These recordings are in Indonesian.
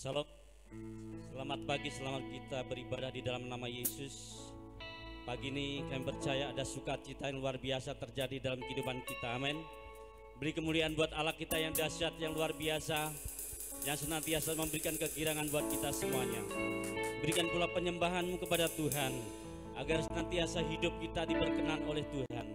Shalom, selamat pagi, selamat kita beribadah di dalam nama Yesus. Pagi ini kami percaya ada sukacita yang luar biasa terjadi dalam kehidupan kita, amin. Beri kemuliaan buat Allah kita yang dahsyat, yang luar biasa, yang senantiasa memberikan kegirangan buat kita semuanya. Berikan pula penyembahanmu kepada Tuhan, agar senantiasa hidup kita diberkenan oleh Tuhan.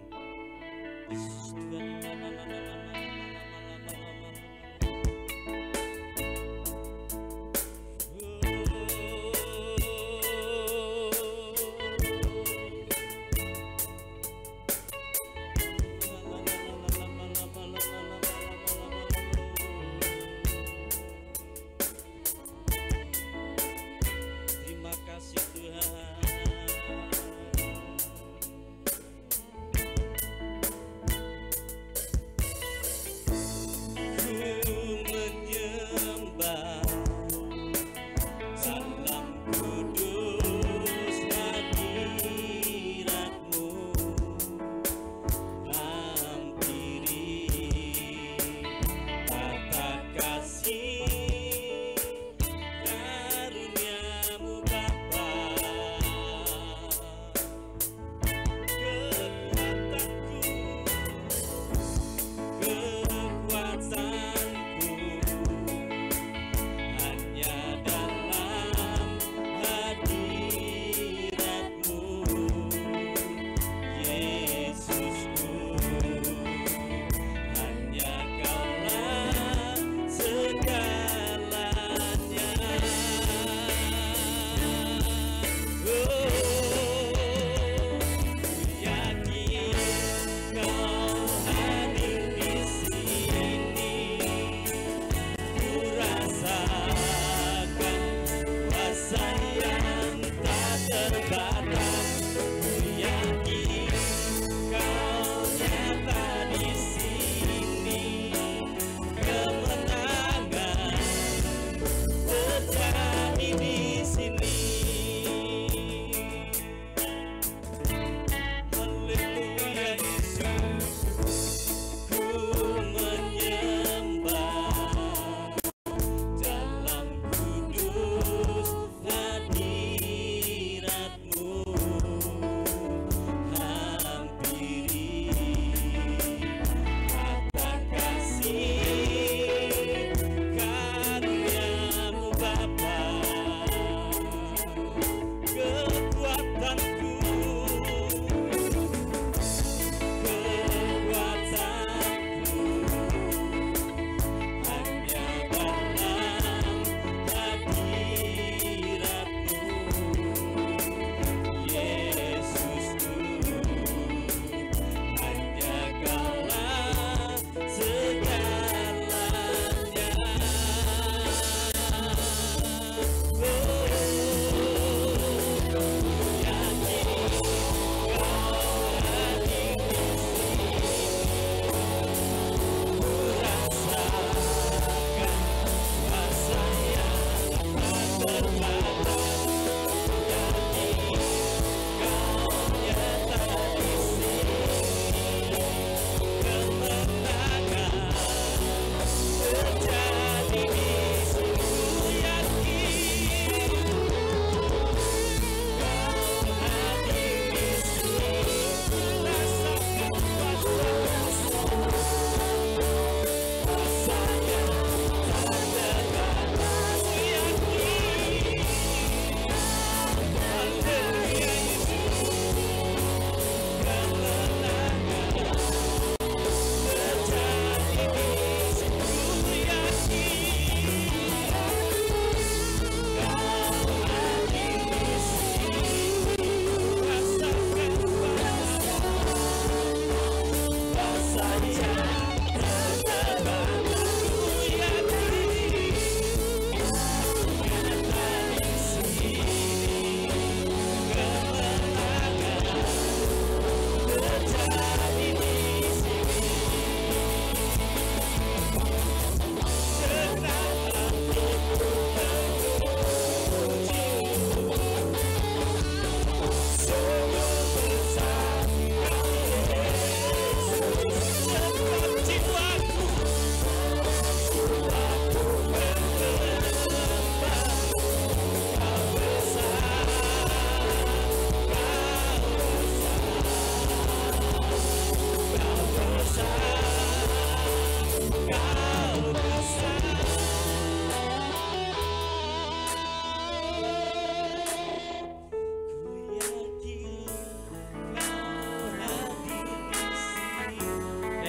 Terima kasih Tuhan.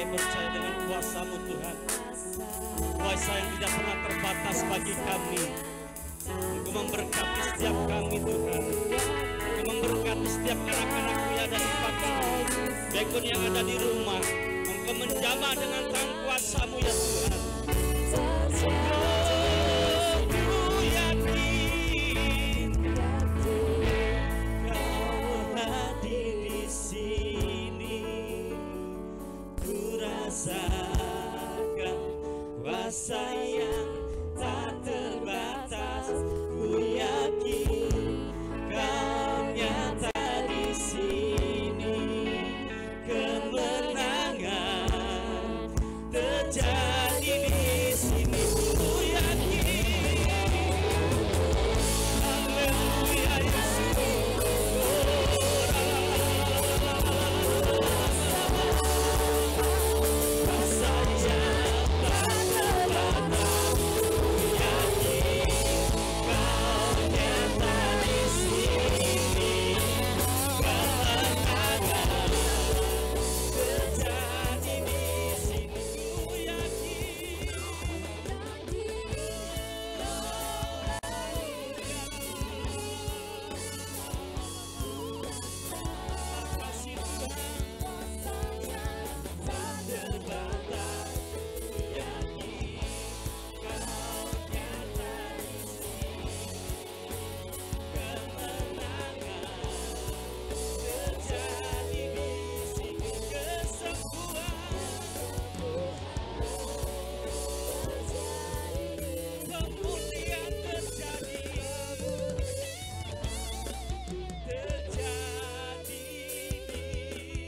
percaya dengan kuasa-Mu Tuhan. Kuasa yang tidak pernah terbatas bagi kami. Engkau memberkati setiap kami Tuhan. Engkau memberkati setiap anak-anakmu yang ada di pagi, baik pun yang ada di rumah. Engkau menjamah dengan tangan kuasa-Mu ya Tuhan. Ku yakin Kau hadir di sini. Ku rasakan kuasa yang tak terbatas. Ku yakin Kau nyata di sini. Kemenangan terjadi di sini. Ku yakin. Haleluya Yesus. Kuasa yang tak terbatas. Ku yakin Kau nyata di sini. Kemenangan terjadi di sini. Ku yakin. Kasih Tuhan tak terbatas. Ku yakin Kau nyata di sini. Kemenangan terjadi di sini. Kemuliaan terjadi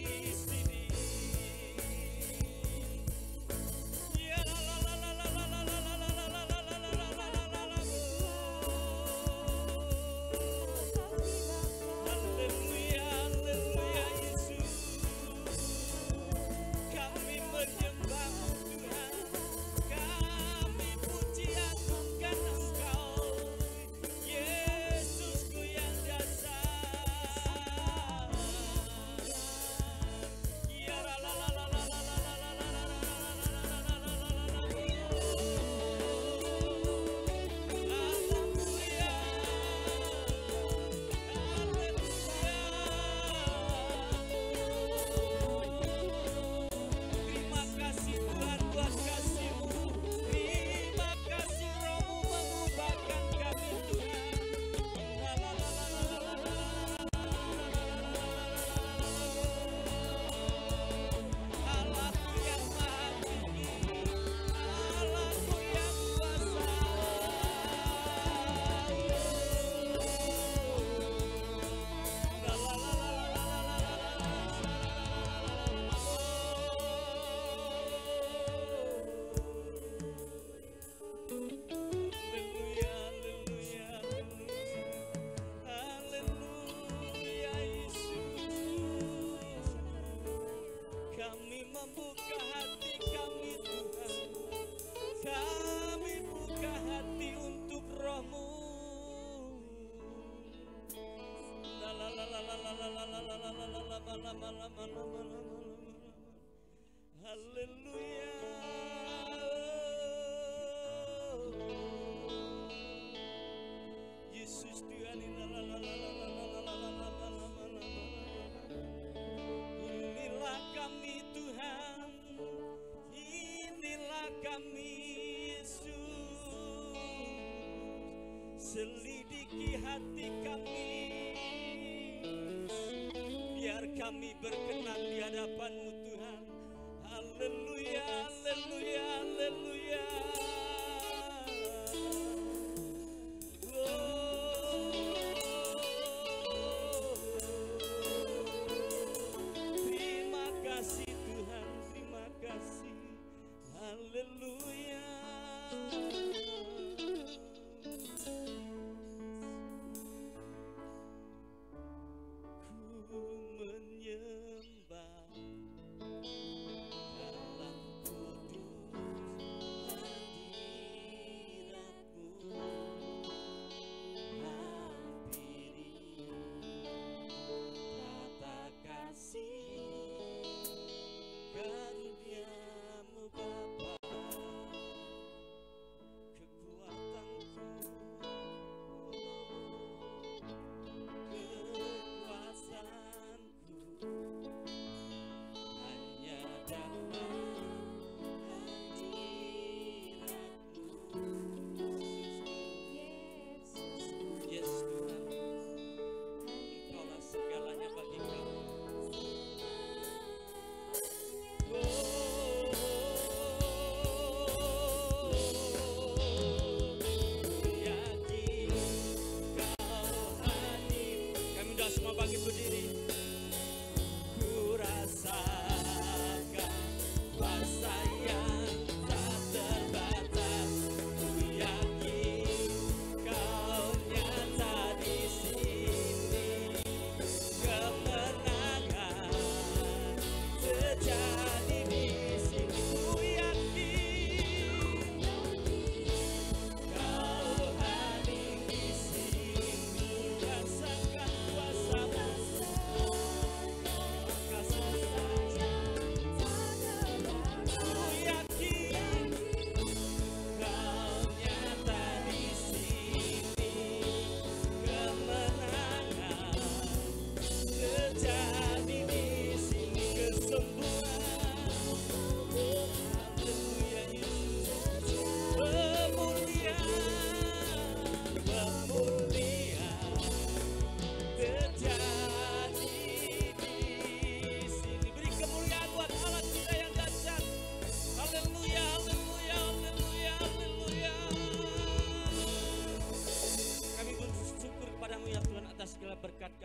di sini. Ya la la la la la la la la la la la la la la la la la. Haleluya, haleluya Yesus. Kami menyembah Tuhan. Kami puji agungkan Engkau. Yesusku yang dasar. Ya la la la la la la la la la la la la la la la la. Haleluya. Terima kasih Tuhan buat kasih-Mu. Terima kasih Roh-Mu mengubahkan kami Tuhan. La la la la la la la la. Allahku yang maha tinggi, Allahku yang kuasa. La la la la la la la la Haleluya, haleluya, haleluya Yesus. Kami membuka hati kami Tuhan. Kami buka hati untuk Roh-Mu. La la la la la la la la la la la la la la la la la la la. Haleluya. Yesus Tuhan. La la la la la la la la la la la la la. Inilah kami Tuhan. Inilah kami Yesus. Selidiki hati kami. Biar kami berkenan di hadapan-Mu Tuhan. Haleluya, haleluya, haleluya. Terima kasih Tuhan, terima kasih. Haleluya. Ku menyembah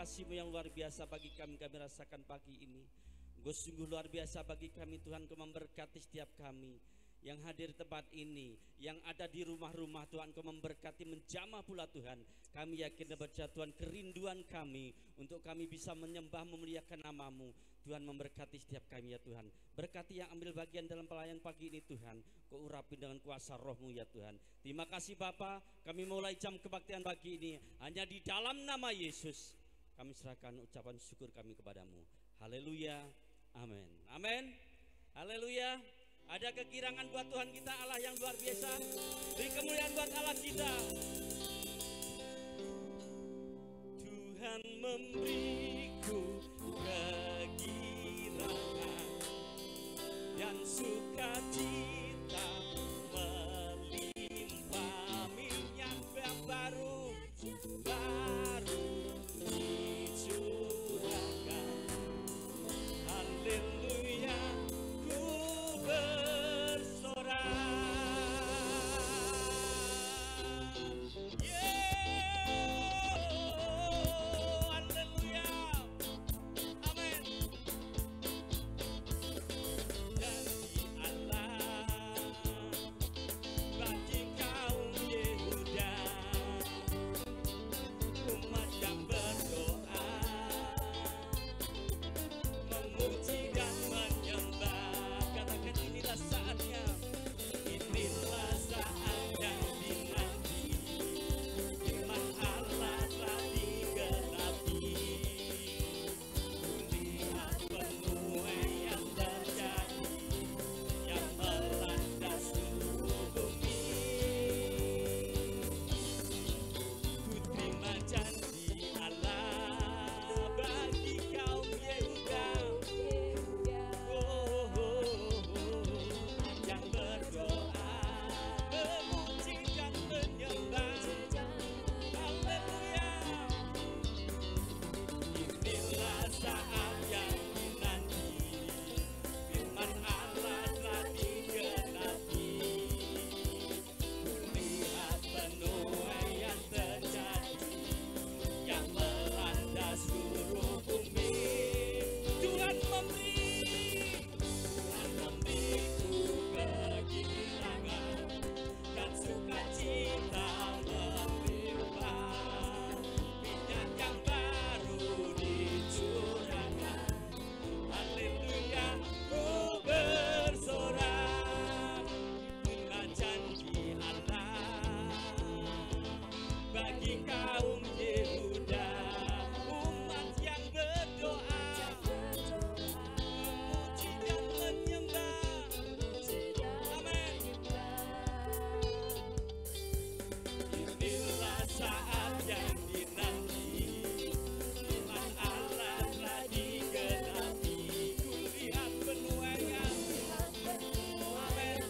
kasih-Mu yang luar biasa bagi kami rasakan pagi ini. Engkau sungguh luar biasa bagi kami Tuhan, Kau memberkati setiap kami yang hadir di tempat ini, yang ada di rumah-rumah Tuhan, Kau memberkati, menjamah pula Tuhan. Kami yakin dan percaya Tuhan, kerinduan kami untuk kami bisa menyembah memuliakan nama-Mu. Tuhan memberkati setiap kami ya Tuhan. Berkati yang ambil bagian dalam pelayan pagi ini Tuhan, Kau urapi dengan kuasa Roh-Mu ya Tuhan. Terima kasih Bapa, kami mulai jam kebaktian pagi ini hanya di dalam nama Yesus. Kami serahkan ucapan syukur kami kepadamu. Haleluya, amin. Amin, haleluya. Ada kekirangan buat Tuhan kita, Allah yang luar biasa. Beri kemuliaan buat Allah kita. Tuhan memberiku kegirangan dan sukacita melimpah, minyak yang baru dicurahkan. Haleluya, ku bersorak. Haleluya, amin. Janji Allah bagi kaum Yehuda, umat yang berdoa, memuji dan menyembah. Katakan inilah saatnya, inilah saat yang dinanti. Firman Allah telah digenapi. Kulihat penuai yang terjadi, yang melanda seluruh bumi. Ku terima janji Allah bagi kaum Yehuda, yang berdoa, memuji dan menyembah. Haleluya, inilah saat yang dinanti. Firman Allah telah digenapi. Kulihat penuai yang terjadi, yang melanda seluruh bumi. Tuhan memberiku kegirangan dan sukacita melimpah, minyak yang baru dicurahkan. Haleluya, ku bersorak. Terima janji Allah bagi kaum Yehuda, umat yang berdoa, memuji dan menyembah. Amin. Inilah saat yang dinanti. Firman Allah telah digenapi. Kulihat penuaian, amin,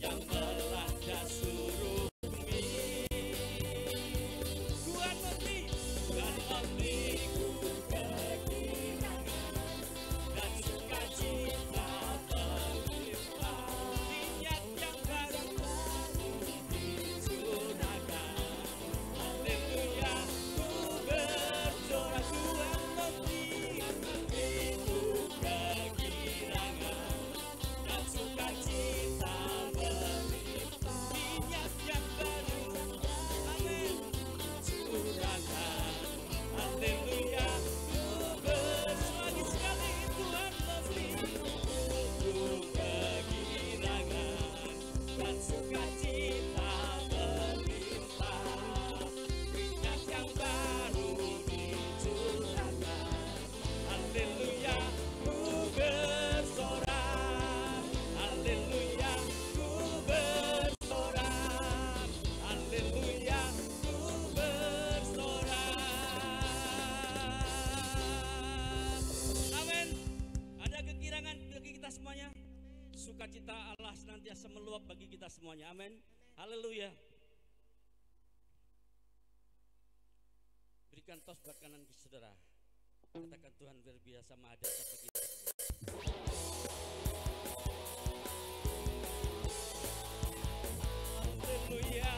yang melanda seluruh bumi. Tuhan memberiku kegirangan dan sukacita melimpah, minyak yang baru dicurahkan. Haleluya, ku bersorak. Tuhan memberiku kegirangan dan sukacita melimpah, minyak yang baru, amin, curahkan. Haleluya, ku bersorak sekali. Tuhan memberiku kegirangan dan sukacita melimpah, minyak yang baru dicurahkan. Haleluya, ku bersorak. Haleluya, ku bersorak. Haleluya, ku bersorak. Amin. Ada kekirangan bagi kita semuanya. Sukacita Allah senantiasa meluap bagi kita semuanya. Amin. Haleluya. Berikan tos buat kanan saudara. Katakan Tuhan berbiasa maha dahsyat bagi kita. Haleluya.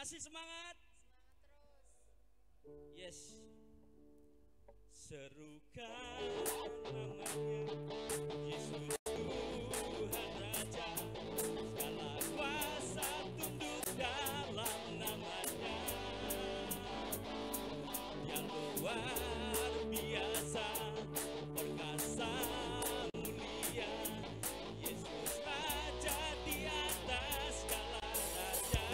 Masih semangat? Yes. Serukan namanya Yesus Tuhan Raja, segala kuasa tunduk dalam namanya. Yang luar biasa, perkasa, mulia, Yesus Raja di atas segala raja.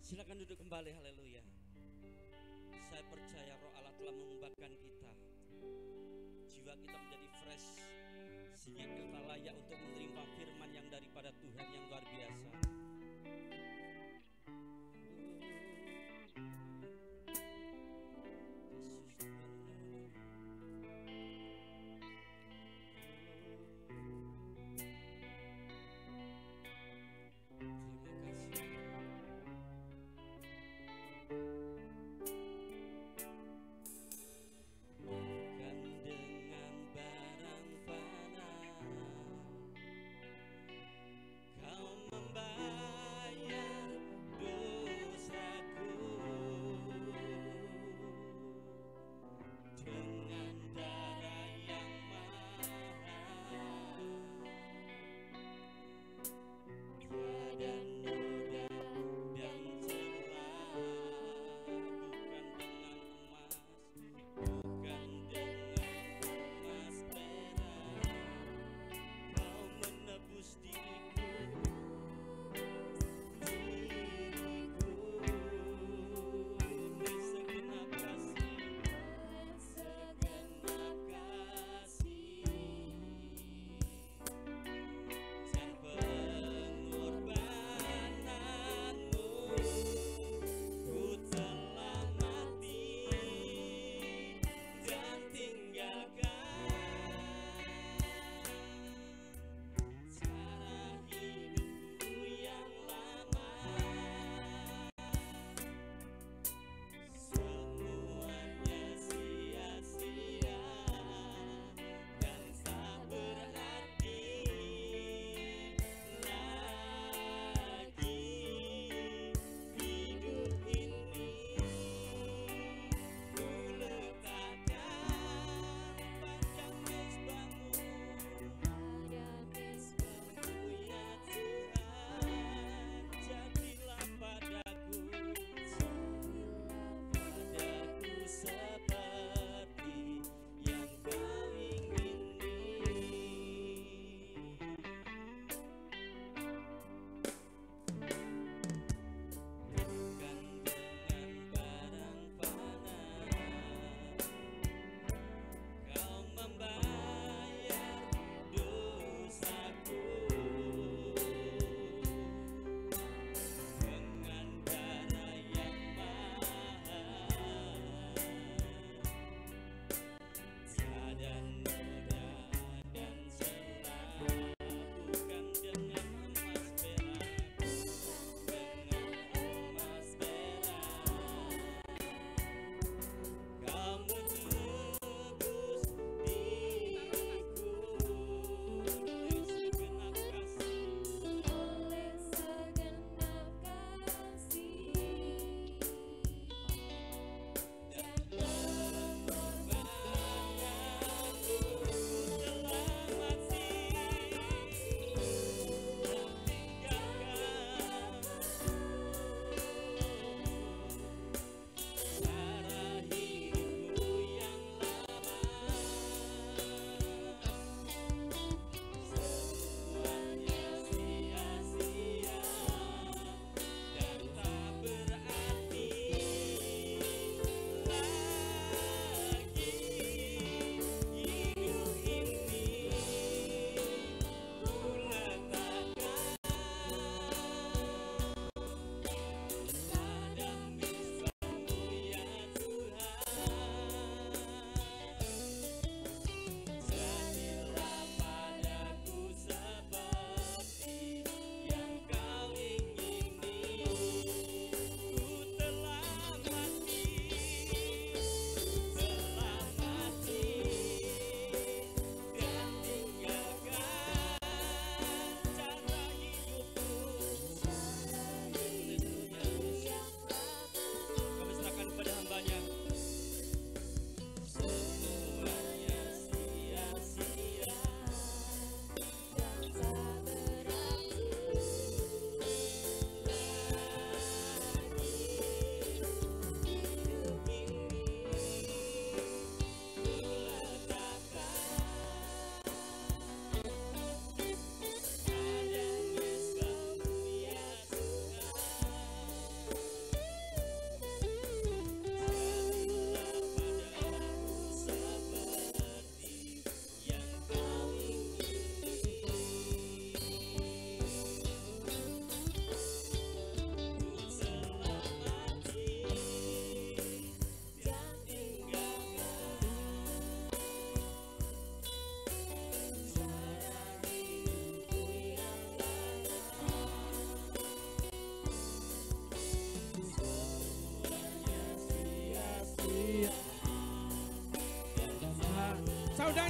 Silakan duduk kembali, haleluya. Saya percaya Roh Allah telah mengubahkan kita. Jiwa kita menjadi fresh, sehingga kita layak untuk menerima firman yang daripada Tuhan yang luar biasa.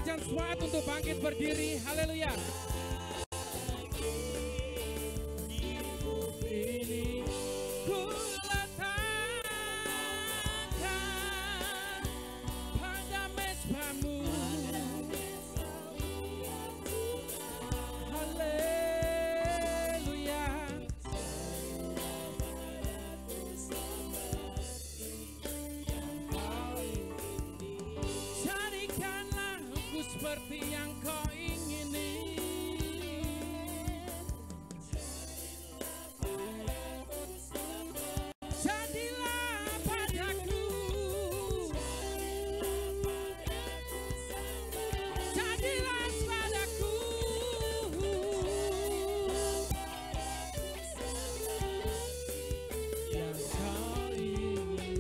kerajaan semangat untuk bangkit berdiri. Haleluya. Ini ku letakkan pada mezbamu. Haleluya. Jadikanlah aku seperti yang kau ingini. Jadilah padaku. Jadilah padaku. Yang kau ingini.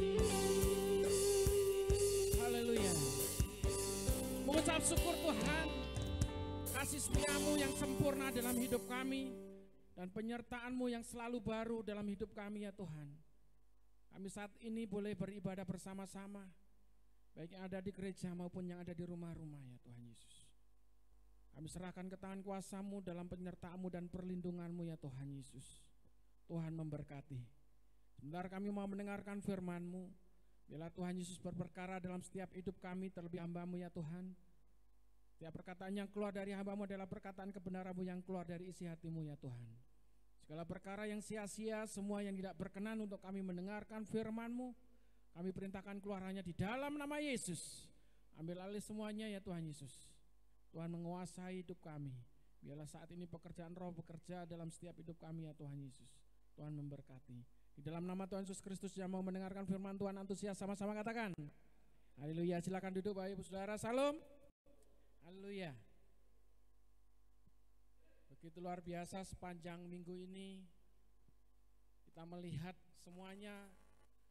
Haleluya. Mengucap syukur Tuhan, kasih setiamu yang sempurna dalam hidup kami, dan penyertaan-Mu yang selalu baru dalam hidup kami ya Tuhan. Kami saat ini boleh beribadah bersama-sama, baik yang ada di gereja maupun yang ada di rumah-rumah ya Tuhan Yesus. Kami serahkan ke tangan kuasa-Mu dalam penyertaan-Mu dan perlindungan-Mu ya Tuhan Yesus. Tuhan memberkati. Sebentar kami mau mendengarkan firman-Mu. Biarlah Tuhan Yesus berperkara dalam setiap hidup kami, terlebih hamba-Mu ya Tuhan. Setiap perkataan yang keluar dari hamba-Mu adalah perkataan kebenaran-Mu yang keluar dari isi hati-Mu ya Tuhan. Segala perkara yang sia-sia, semua yang tidak berkenan untuk kami mendengarkan firman-Mu, kami perintahkan keluar hanya di dalam nama Yesus. Ambil alih semuanya ya Tuhan Yesus. Tuhan menguasai hidup kami. Biarlah saat ini pekerjaan Roh bekerja dalam setiap hidup kami ya Tuhan Yesus. Tuhan memberkati. Di dalam nama Tuhan Yesus Kristus yang mau mendengarkan firman Tuhan antusias sama-sama katakan. Haleluya, silakan duduk Bapak Ibu Saudara. Salam. Haleluya. Begitu luar biasa sepanjang minggu ini kita melihat semuanya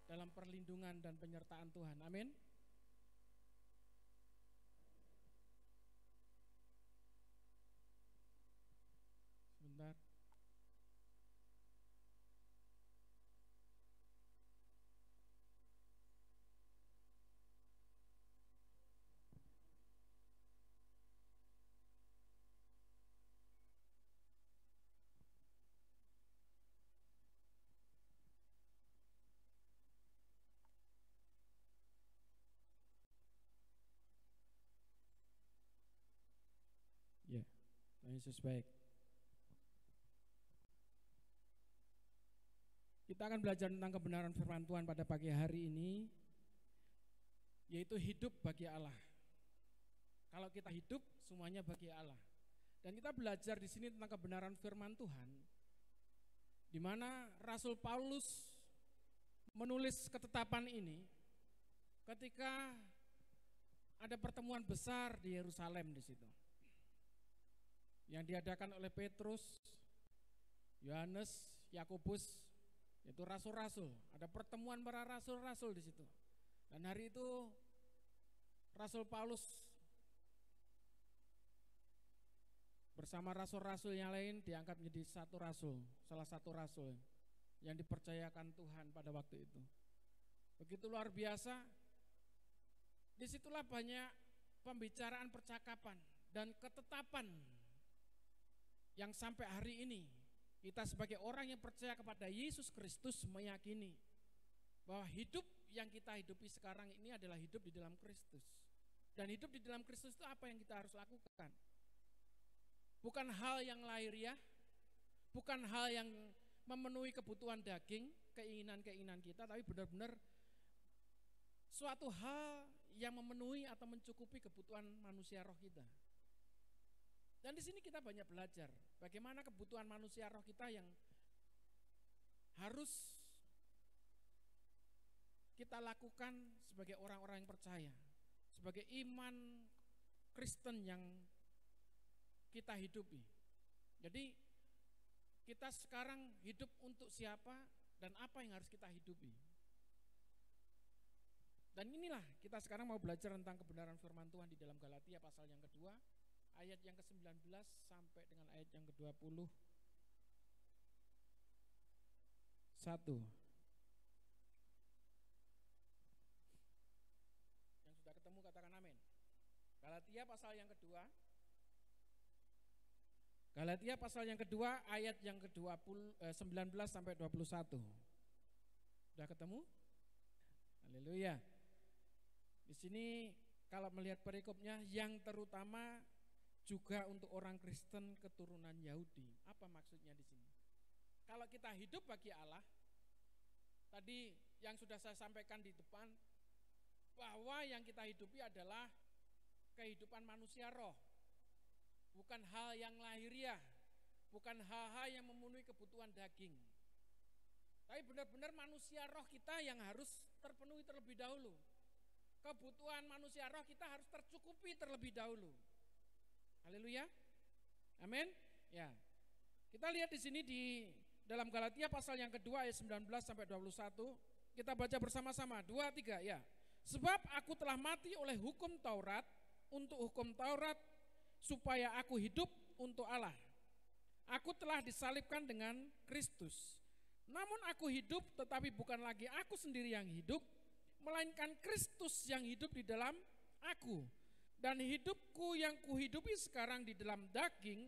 dalam perlindungan dan penyertaan Tuhan. Amin. Sebentar. Ya, Tuhan Yesus baik. Kita akan belajar tentang kebenaran firman Tuhan pada pagi hari ini, yaitu hidup bagi Allah. Kalau kita hidup, semuanya bagi Allah. Dan kita belajar di sini tentang kebenaran firman Tuhan, di mana Rasul Paulus menulis ketetapan ini ketika ada pertemuan besar di Yerusalem di situ, yang diadakan oleh Petrus, Yohanes, Yakobus, yaitu rasul-rasul. Ada pertemuan para rasul-rasul di situ. Dan hari itu Rasul Paulus bersama rasul-rasul yang lain diangkat menjadi satu rasul, salah satu rasul yang dipercayakan Tuhan pada waktu itu. Begitu luar biasa. Disitulah banyak pembicaraan, percakapan dan ketetapan yang sampai hari ini kita sebagai orang yang percaya kepada Yesus Kristus meyakini bahwa hidup yang kita hidupi sekarang ini adalah hidup di dalam Kristus. Dan hidup di dalam Kristus itu apa yang kita harus lakukan? Bukan hal yang lahiriah, bukan hal yang memenuhi kebutuhan daging, keinginan-keinginan kita, tapi benar-benar suatu hal yang memenuhi atau mencukupi kebutuhan manusia roh kita. Dan di sini kita banyak belajar bagaimana kebutuhan manusia roh kita yang harus kita lakukan sebagai orang-orang yang percaya, sebagai iman Kristen yang kita hidupi. Jadi kita sekarang hidup untuk siapa dan apa yang harus kita hidupi. Dan inilah kita sekarang mau belajar tentang kebenaran firman Tuhan di dalam Galatia pasal yang kedua, ayat yang ke-19 sampai dengan ayat yang ke-20. Yang sudah ketemu katakan amin. Galatia pasal yang kedua. Galatia pasal yang kedua ayat yang ke-19 sampai 21. Sudah ketemu? Haleluya. Di sini kalau melihat perikopnya yang terutama juga untuk orang Kristen keturunan Yahudi. Apa maksudnya di sini? Kalau kita hidup bagi Allah, tadi yang sudah saya sampaikan di depan, bahwa yang kita hidupi adalah kehidupan manusia roh. Bukan hal yang lahiriah, bukan hal-hal yang memenuhi kebutuhan daging. Tapi benar-benar manusia roh kita yang harus terpenuhi terlebih dahulu. Kebutuhan manusia roh kita harus tercukupi terlebih dahulu. Haleluya. Amin. Ya. Kita lihat di sini di dalam Galatia pasal yang kedua ayat 19 sampai 21. Kita baca bersama-sama. 2, 3 ya. Sebab aku telah mati oleh hukum Taurat untuk hukum Taurat supaya aku hidup untuk Allah. Aku telah disalibkan dengan Kristus. Namun aku hidup, tetapi bukan lagi aku sendiri yang hidup, melainkan Kristus yang hidup di dalam aku. Dan hidupku yang kuhidupi sekarang di dalam daging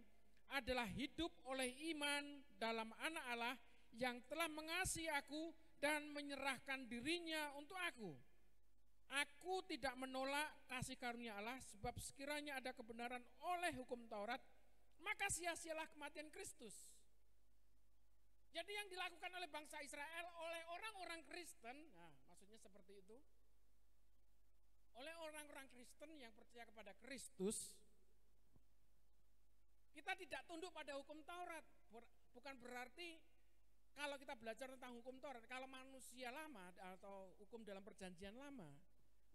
adalah hidup oleh iman dalam Anak Allah yang telah mengasihi aku dan menyerahkan dirinya untuk aku. Aku tidak menolak kasih karunia Allah, sebab sekiranya ada kebenaran oleh hukum Taurat, maka sia-sialah kematian Kristus. Jadi yang dilakukan oleh bangsa Israel, oleh orang-orang Kristen, nah maksudnya seperti itu, oleh orang-orang Kristen yang percaya kepada Kristus, kita tidak tunduk pada hukum Taurat. Bukan berarti kalau kita belajar tentang hukum Taurat, kalau manusia lama atau hukum dalam perjanjian lama,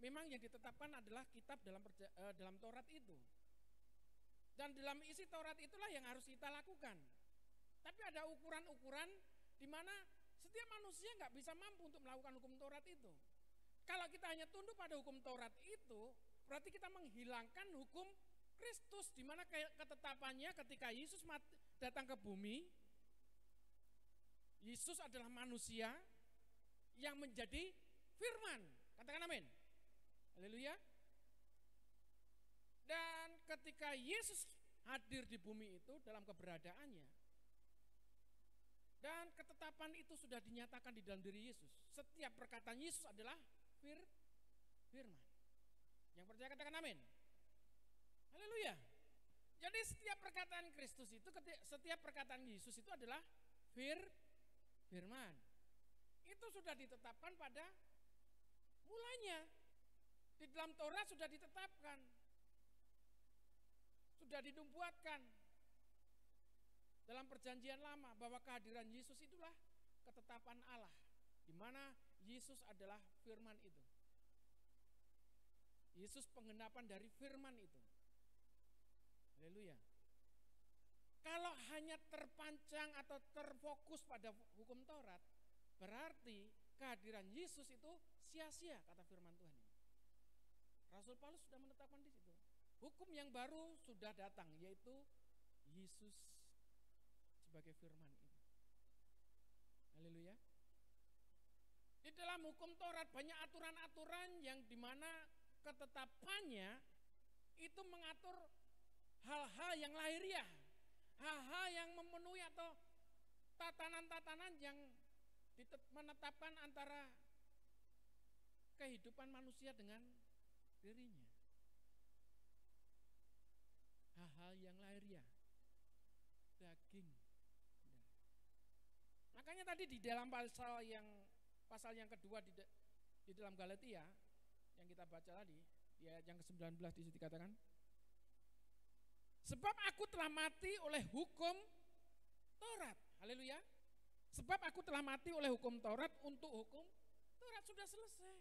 memang yang ditetapkan adalah kitab dalam Taurat itu. Dan dalam isi Taurat itulah yang harus kita lakukan. Tapi ada ukuran-ukuran di mana setiap manusia nggak bisa mampu untuk melakukan hukum Taurat itu. Kalau kita hanya tunduk pada hukum Taurat itu, berarti kita menghilangkan hukum Kristus, di mana ketetapannya ketika Yesus datang ke bumi, Yesus adalah manusia yang menjadi firman. Katakan amin. Haleluya. Dan ketika Yesus hadir di bumi itu dalam keberadaannya, dan ketetapan itu sudah dinyatakan di dalam diri Yesus. Setiap perkataan Yesus adalah firman. Yang percaya katakan amin. Haleluya. Jadi setiap perkataan Kristus itu, setiap perkataan Yesus itu adalah firman. Itu sudah ditetapkan pada mulanya. Di dalam Taurat sudah ditetapkan, sudah dinubuatkan dalam perjanjian lama bahwa kehadiran Yesus itulah ketetapan Allah, di mana Yesus adalah firman itu. Yesus penggenapan dari firman itu. Haleluya. Kalau hanya terpancang atau terfokus pada hukum Taurat, berarti kehadiran Yesus itu sia-sia, kata firman Tuhan ini. Rasul Paulus sudah menetapkan di situ. Hukum yang baru sudah datang, yaitu Yesus sebagai firman itu. Haleluya. Di dalam hukum Taurat banyak aturan-aturan yang dimana ketetapannya itu mengatur hal-hal yang lahiriah, hal-hal yang memenuhi atau tatanan-tatanan yang menetapkan antara kehidupan manusia dengan dirinya. Hal-hal yang lahiriah, daging. Makanya tadi di dalam pasal yang kedua di dalam Galatia yang kita baca tadi, di ayat yang ke-19 di situ dikatakan, sebab aku telah mati oleh hukum Taurat. Haleluya. Sebab aku telah mati oleh hukum Taurat untuk hukum Taurat. Sudah selesai.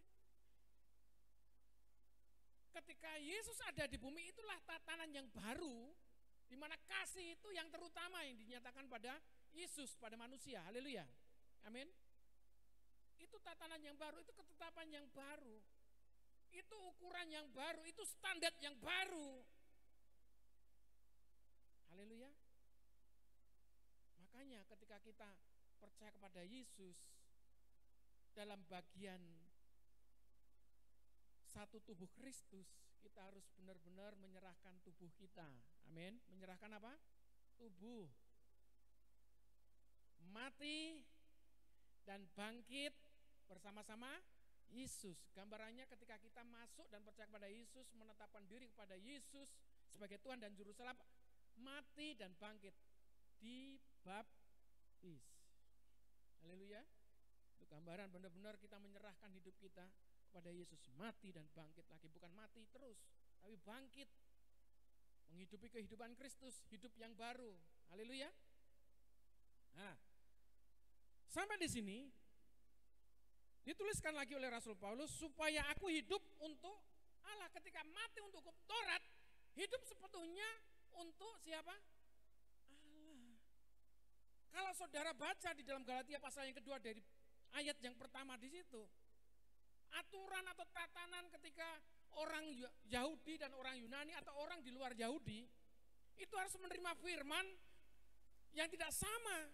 Ketika Yesus ada di bumi, itulah tatanan yang baru, di mana kasih itu yang terutama yang dinyatakan pada Yesus, pada manusia. Haleluya. Amin. Itu tatanan yang baru, itu ketetapan yang baru, itu ukuran yang baru, itu standar yang baru. Haleluya. Makanya ketika kita percaya kepada Yesus dalam bagian satu tubuh Kristus, kita harus benar-benar menyerahkan tubuh kita. Amin. Menyerahkan apa? Tubuh. Mati dan bangkit bersama-sama Yesus. Gambarannya ketika kita masuk dan percaya kepada Yesus, menetapkan diri kepada Yesus sebagai Tuhan dan Juru Selamat, mati dan bangkit, dibaptis. Haleluya. Itu gambaran benar-benar kita menyerahkan hidup kita kepada Yesus, mati dan bangkit lagi, bukan mati terus, tapi bangkit, menghidupi kehidupan Kristus, hidup yang baru. Haleluya. Nah, sampai di sini dituliskan lagi oleh Rasul Paulus, supaya aku hidup untuk Allah. Ketika mati untuk hukum Taurat, hidup sepenuhnya untuk siapa? Allah. Kalau saudara baca di dalam Galatia pasal yang kedua dari ayat yang pertama di situ, aturan atau tatanan ketika orang Yahudi dan orang Yunani atau orang di luar Yahudi itu harus menerima firman yang tidak sama.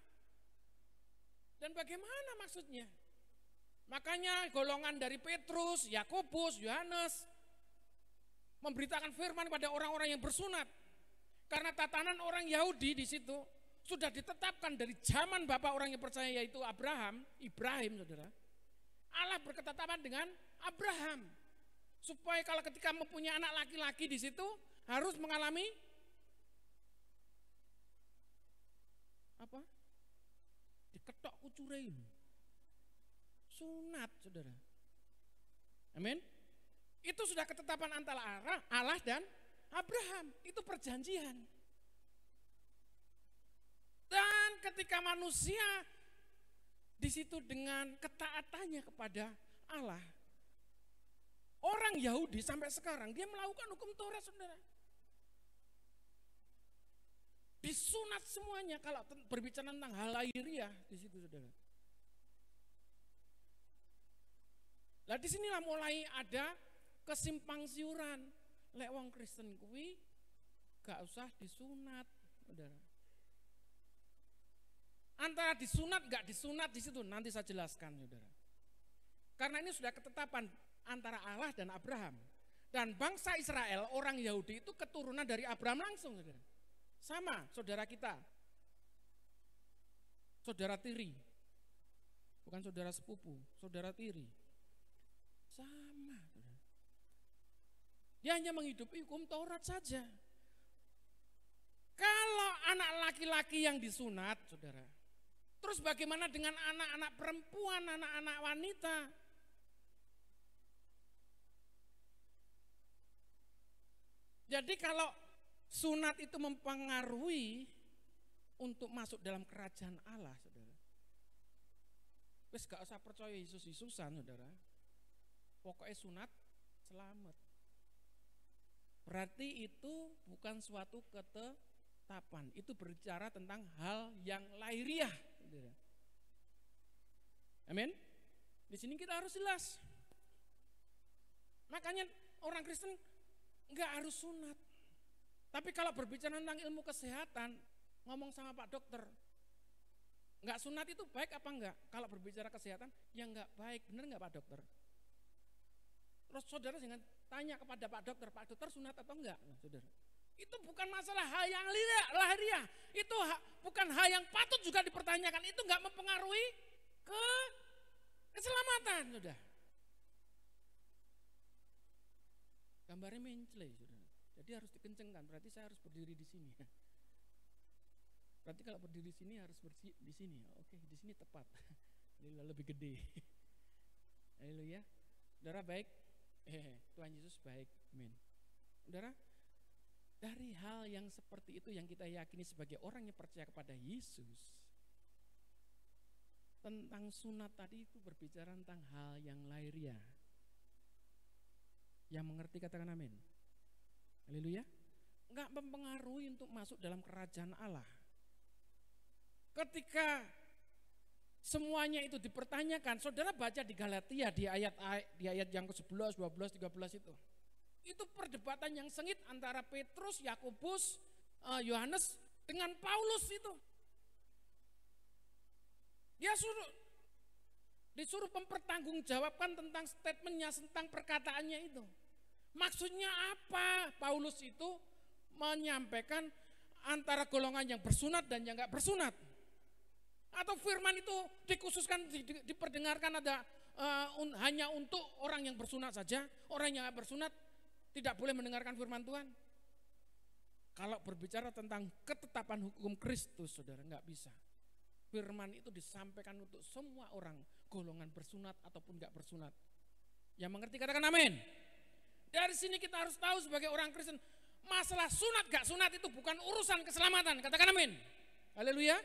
Dan bagaimana maksudnya? Makanya golongan dari Petrus, Yakobus, Yohanes memberitakan firman pada orang-orang yang bersunat. Karena tatanan orang Yahudi di situ sudah ditetapkan dari zaman bapak orang yang percaya, yaitu Ibrahim, saudara. Allah berketetapan dengan Abraham supaya kalau ketika mempunyai anak laki-laki di situ harus mengalami apa? Diketok kucure, sunat, saudara. Amin. Itu sudah ketetapan antara Allah dan Abraham. Itu perjanjian. Dan ketika manusia di situ dengan ketaatannya kepada Allah, orang Yahudi sampai sekarang dia melakukan hukum Taurat, saudara. Disunat semuanya kalau berbicara tentang hal lahiriah di situ, saudara. Lah disinilah mulai ada kesimpang siuran. Lek wong Kristen kuwi gak usah disunat, saudara. Antara disunat gak disunat di situ nanti saya jelaskan, saudara. Karena ini sudah ketetapan antara Allah dan Abraham. Dan bangsa Israel, orang Yahudi itu keturunan dari Abraham langsung, saudara. Sama saudara kita, saudara tiri, bukan saudara sepupu, saudara tiri. Sama, saudara. Dia hanya menghidupi hukum Taurat saja. Kalau anak laki-laki yang disunat, saudara, terus bagaimana dengan anak-anak perempuan, anak-anak wanita? Jadi kalau sunat itu mempengaruhi untuk masuk dalam kerajaan Allah, saudara, wes gak usah percaya Yesus-Yesusan, saudara. Pokoknya sunat selamat. Berarti itu bukan suatu ketetapan, itu berbicara tentang hal yang lahiriah, saudara. Amin. Di sini kita harus jelas. Makanya orang Kristen enggak harus sunat. Tapi kalau berbicara tentang ilmu kesehatan, ngomong sama Pak Dokter, enggak sunat itu baik apa enggak? Kalau berbicara kesehatan, ya enggak baik, benar enggak Pak Dokter? Terus saudara jangan tanya kepada Pak Dokter sunat atau enggak? Nah, saudara, itu bukan masalah hal yang lahiriah, itu bukan hal yang patut juga dipertanyakan, itu enggak mempengaruhi keselamatan, saudara. Gambarnya mencele, saudara. Jadi harus dikencengkan, berarti saya harus berdiri di sini. Berarti kalau berdiri di sini harus berdiri di sini. Oke, di sini tepat. Ini lebih gede. Haleluya. Saudara baik. Tuhan Yesus baik. Amin. Saudara, dari hal yang seperti itu yang kita yakini sebagai orang yang percaya kepada Yesus, tentang sunat tadi itu berbicara tentang hal yang lahiriah. Yang mengerti katakan amin. Haleluya. Enggak mempengaruhi untuk masuk dalam kerajaan Allah. Ketika semuanya itu dipertanyakan, saudara baca di Galatia di ayat yang ke-11, 12, 13 itu. Itu perdebatan yang sengit antara Petrus, Yakobus, Yohanes dengan Paulus itu. Dia disuruh mempertanggungjawabkan tentang statementnya, tentang perkataannya itu. Maksudnya apa? Paulus itu menyampaikan antara golongan yang bersunat dan yang enggak bersunat. Atau firman itu dikhususkan, diperdengarkan ada hanya untuk orang yang bersunat saja, orang yang enggak bersunat tidak boleh mendengarkan firman Tuhan. Kalau berbicara tentang ketetapan hukum Kristus, saudara, enggak bisa. Firman itu disampaikan untuk semua orang, golongan bersunat ataupun enggak bersunat. Yang mengerti katakan amin. Dari sini kita harus tahu sebagai orang Kristen, masalah sunat gak sunat itu bukan urusan keselamatan. Katakan amin. Haleluya.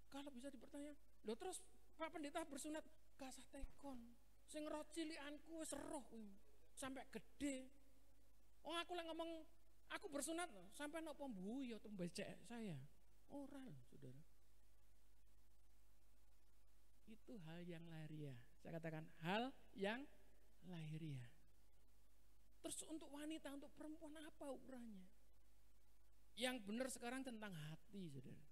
Kalau bisa dipertanya, loh terus Pak Pendeta bersunat gak sah tekon. Sing roh cilianku wis roh sampai gede. Oh aku lah ngomong aku bersunat sampai napa mbuh ya becek saya. Ora, saudara. Itu hal yang lahiriah. Saya katakan hal yang lahiriah. Terus untuk wanita, untuk perempuan apa ukurannya? Yang benar sekarang tentang hati, saudara.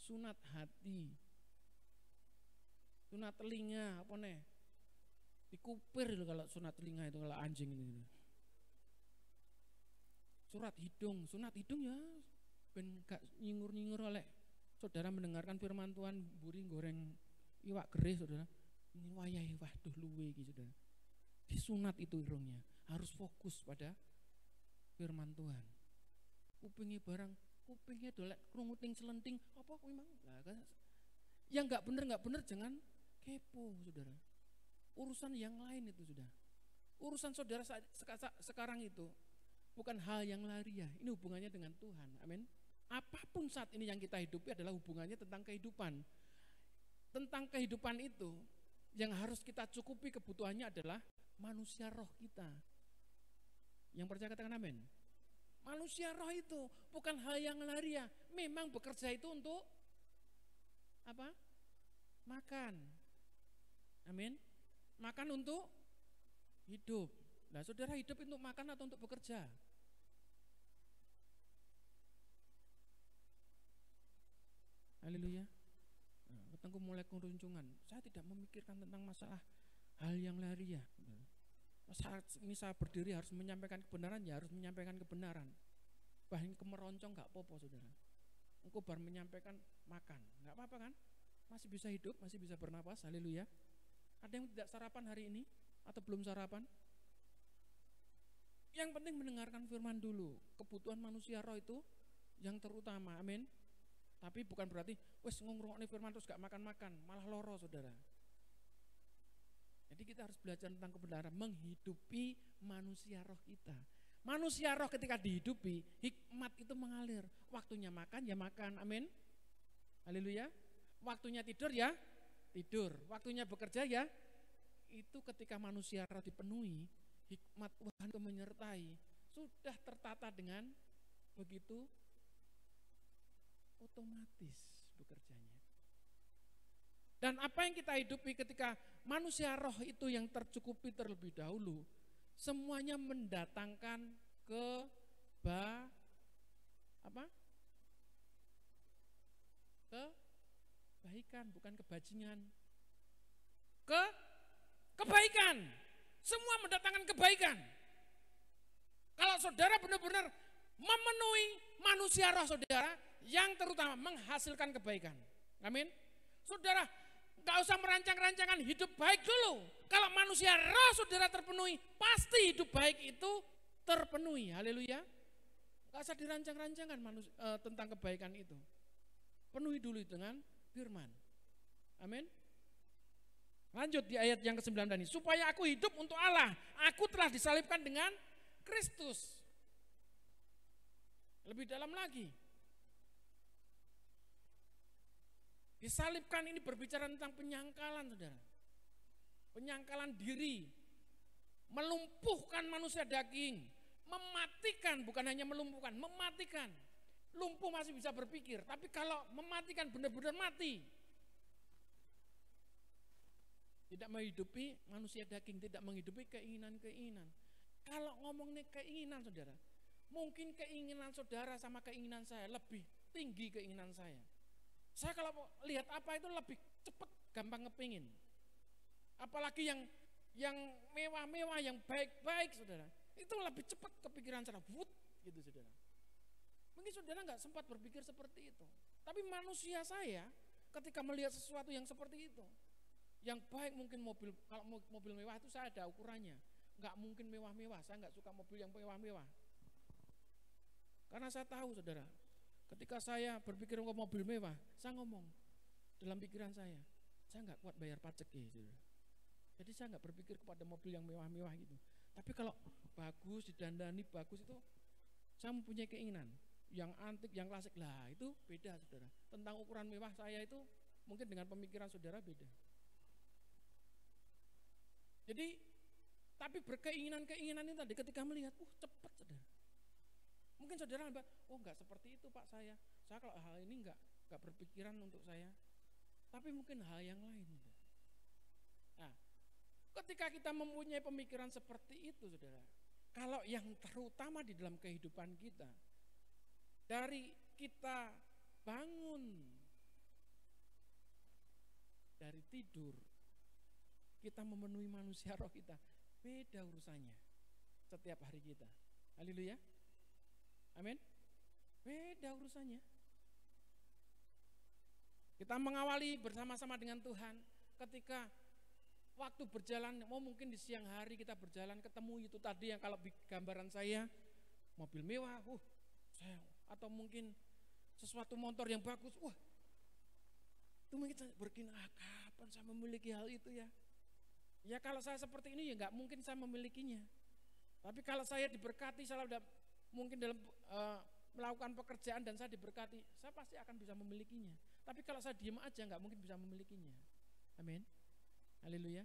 Sunat hati. Sunat telinga, apa nih? Dikupir kalau sunat telinga itu kalau anjing itu. Sunat hidung ya ben gak nyingur-nyingur oleh saudara mendengarkan firman Tuhan buri goreng iwak gereh, saudara. Ini wayahe waduh luwe iki, saudara. Disunat itu irungnya, harus fokus pada firman Tuhan. Kupingnya barang, kupingnya dolek krunguting selenting, apa memang? Nah, yang enggak benar jangan kepo, saudara. Urusan yang lain itu sudah. Urusan saudara sekarang itu bukan hal yang lahiriah, ini hubungannya dengan Tuhan. Amin. Apapun saat ini yang kita hidupi adalah hubungannya tentang kehidupan. Tentang kehidupan itu yang harus kita cukupi kebutuhannya adalah manusia roh kita. Yang percaya katakan amin. Manusia roh itu bukan hal yang lahiriah. Memang bekerja itu untuk apa? Makan. Amin. Makan untuk hidup. Nah, saudara hidup untuk makan atau untuk bekerja? Haleluya. Nah, ketengku mulai keruncingan. Saya tidak memikirkan tentang masalah hal yang lahiriah. Saat ini saya berdiri harus menyampaikan kebenaran, ya harus menyampaikan kebenaran. Bahkan kemeroncong gak apa-apa, saudara. Engkau baru menyampaikan makan, gak apa-apa kan? Masih bisa hidup, masih bisa bernapas. Haleluya. Ada yang tidak sarapan hari ini atau belum sarapan? Yang penting mendengarkan firman dulu. Kebutuhan manusia roh itu yang terutama. Amin. Tapi bukan berarti wes ngrungokne firman terus gak makan-makan, malah loro, saudara. Jadi kita harus belajar tentang kebenaran, menghidupi manusia roh kita. Manusia roh ketika dihidupi, hikmat itu mengalir. Waktunya makan ya makan. Amin. Haleluya. Waktunya tidur ya tidur, waktunya bekerja ya, itu ketika manusia roh dipenuhi, hikmat Tuhan itu menyertai, sudah tertata dengan begitu otomatis bekerjanya. Dan apa yang kita hidupi ketika manusia roh itu yang tercukupi terlebih dahulu, semuanya mendatangkan kebaikan, bukan kebajingan. Kebaikan. Semua mendatangkan kebaikan. Kalau saudara benar-benar memenuhi manusia roh saudara, yang terutama menghasilkan kebaikan. Amin. Saudara gak usah merancang-rancangan hidup baik dulu. Kalau manusia roh saudara terpenuhi, pasti hidup baik itu terpenuhi. Haleluya. Gak usah dirancang-rancangkan tentang kebaikan itu. Penuhi dulu dengan firman. Amin. Lanjut di ayat yang ke-9 ini. Supaya aku hidup untuk Allah. Aku telah disalibkan dengan Kristus. Lebih dalam lagi. Disalibkan ini berbicara tentang penyangkalan, saudara. Penyangkalan diri. Melumpuhkan manusia daging. Mematikan, bukan hanya melumpuhkan, mematikan. Lumpuh masih bisa berpikir, tapi kalau mematikan benar-benar mati. Tidak menghidupi manusia daging, tidak menghidupi keinginan-keinginan. Kalau ngomongnya keinginan, saudara, mungkin keinginan saudara sama keinginan saya lebih tinggi keinginan saya. Saya kalau lihat apa itu lebih cepat gampang ngepingin. Apalagi yang yang mewah-mewah, yang baik-baik, saudara, itu lebih cepat kepikiran saudara, gitu saudara. Mungkin saudara nggak sempat berpikir seperti itu. Tapi manusia saya ketika melihat sesuatu yang seperti itu, yang baik mungkin mobil, kalau mobil mewah itu saya ada ukurannya. Nggak mungkin mewah-mewah, saya nggak suka mobil yang mewah-mewah. Karena saya tahu saudara, ketika saya berpikir ke mobil mewah, saya ngomong dalam pikiran saya nggak kuat bayar pajak ya saudara. Jadi saya nggak berpikir kepada mobil yang mewah-mewah gitu. Tapi kalau bagus, didandani bagus itu, saya mempunyai keinginan. Yang antik, yang klasik, lah itu beda saudara. Tentang ukuran mewah saya itu mungkin dengan pemikiran saudara beda. Jadi, tapi berkeinginan-keinginan ini tadi ketika melihat, cepat saudara. Mungkin saudara, nggak seperti itu Pak saya kalau hal ini nggak berpikiran untuk saya. Tapi mungkin hal yang lain. Nah, ketika kita mempunyai pemikiran seperti itu saudara, kalau yang terutama di dalam kehidupan kita, dari kita bangun, dari tidur, kita memenuhi manusia roh kita, beda urusannya setiap hari kita. Haleluya. Amin. Beda urusannya. Kita mengawali bersama-sama dengan Tuhan ketika waktu berjalan, mungkin di siang hari kita berjalan ketemu itu tadi yang kalau gambaran saya mobil mewah, atau mungkin sesuatu motor yang bagus, itu mungkin saya berpikir, kapan saya memiliki hal itu ya? Ya kalau saya seperti ini ya nggak mungkin saya memilikinya. Tapi kalau saya diberkati, saya udah mungkin dalam melakukan pekerjaan dan saya diberkati, saya pasti akan bisa memilikinya. Tapi kalau saya diam aja nggak mungkin bisa memilikinya. Amin. Haleluya.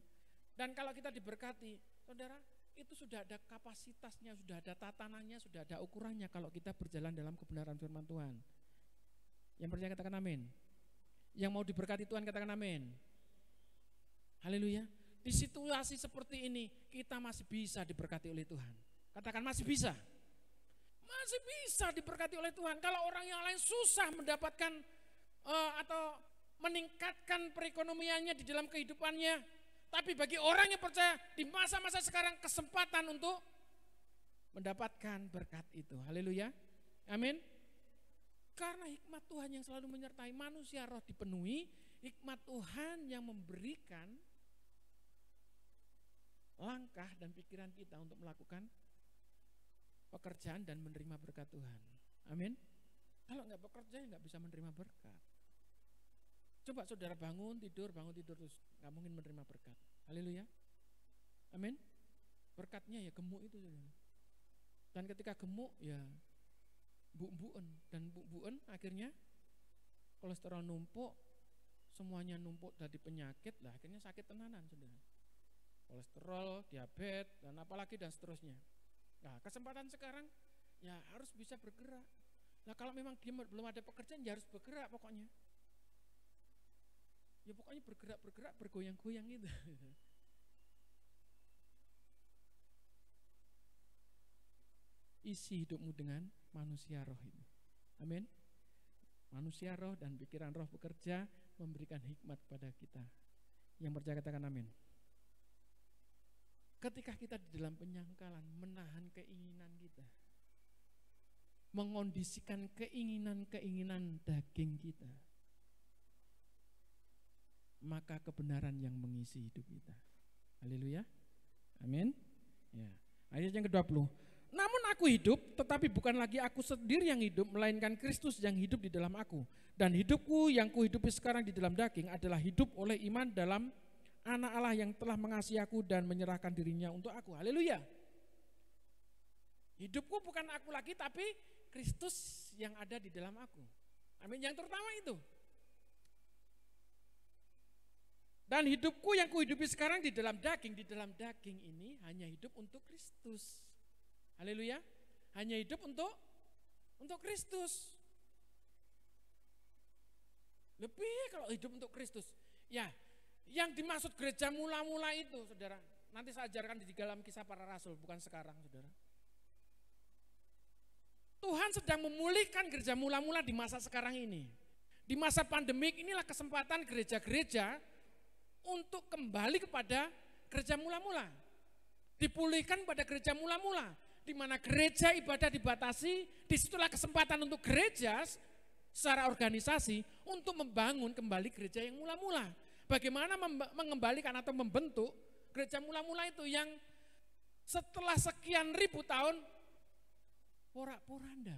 Dan kalau kita diberkati, saudara, itu sudah ada kapasitasnya, sudah ada tatanannya, sudah ada ukurannya kalau kita berjalan dalam kebenaran firman Tuhan. Yang percaya katakan amin. Yang mau diberkati Tuhan katakan amin. Haleluya. Di situasi seperti ini kita masih bisa diberkati oleh Tuhan. Katakan masih bisa. Masih bisa diberkati oleh Tuhan. Kalau orang yang lain susah mendapatkan atau meningkatkan perekonomiannya di dalam kehidupannya, tapi bagi orang yang percaya di masa-masa sekarang kesempatan untuk mendapatkan berkat itu. Haleluya. Amin. Karena hikmat Tuhan yang selalu menyertai manusia roh dipenuhi, hikmat Tuhan yang memberikan langkah dan pikiran kita untuk melakukan pekerjaan dan menerima berkat Tuhan. Amin. Kalau nggak bekerja nggak bisa menerima berkat. Coba saudara bangun tidur terus nggak mungkin menerima berkat. Haleluya. Amin. Berkatnya ya gemuk itu. Dan ketika gemuk ya buk-buken, dan buk-buken akhirnya kolesterol numpuk, semuanya numpuk dari penyakit lah, akhirnya sakit tenanan saudara. Kolesterol, diabetes, dan apalagi dan seterusnya. Nah, kesempatan sekarang ya harus bisa bergerak. Nah, kalau memang dia belum ada pekerjaan ya harus bergerak pokoknya. Ya pokoknya bergerak, bergoyang-goyang gitu. Isi hidupmu dengan manusia roh itu. Amin. Manusia roh dan pikiran roh bekerja memberikan hikmat pada kita. Yang percaya katakan amin. Ketika kita di dalam penyangkalan menahan keinginan kita, mengondisikan keinginan-keinginan daging kita, maka kebenaran yang mengisi hidup kita. Haleluya. Amin. Ya. Ayat yang ke-20. Namun aku hidup, tetapi bukan lagi aku sendiri yang hidup, melainkan Kristus yang hidup di dalam aku. Dan hidupku yang kuhidupi sekarang di dalam daging adalah hidup oleh iman dalam Anak Allah yang telah mengasihi aku dan menyerahkan dirinya untuk aku. Haleluya. Hidupku bukan aku lagi, tapi Kristus yang ada di dalam aku. Amin. Yang terutama itu. Dan hidupku yang kuhidupi sekarang di dalam daging. Di dalam daging ini hanya hidup untuk Kristus. Haleluya. Hanya hidup untuk Kristus. Lebih kalau hidup untuk Kristus. Ya, yang dimaksud gereja mula-mula itu, saudara. Nanti saya ajarkan di dalam Kisah Para Rasul, bukan sekarang, saudara. Tuhan sedang memulihkan gereja mula-mula di masa sekarang ini. Di masa pandemik inilah kesempatan gereja-gereja untuk kembali kepada gereja mula-mula. Dipulihkan pada gereja mula-mula. Di mana gereja ibadah dibatasi, disitulah kesempatan untuk gereja secara organisasi untuk membangun kembali gereja yang mula-mula. Bagaimana mengembalikan atau membentuk gereja mula-mula itu yang setelah sekian ribu tahun porak-poranda.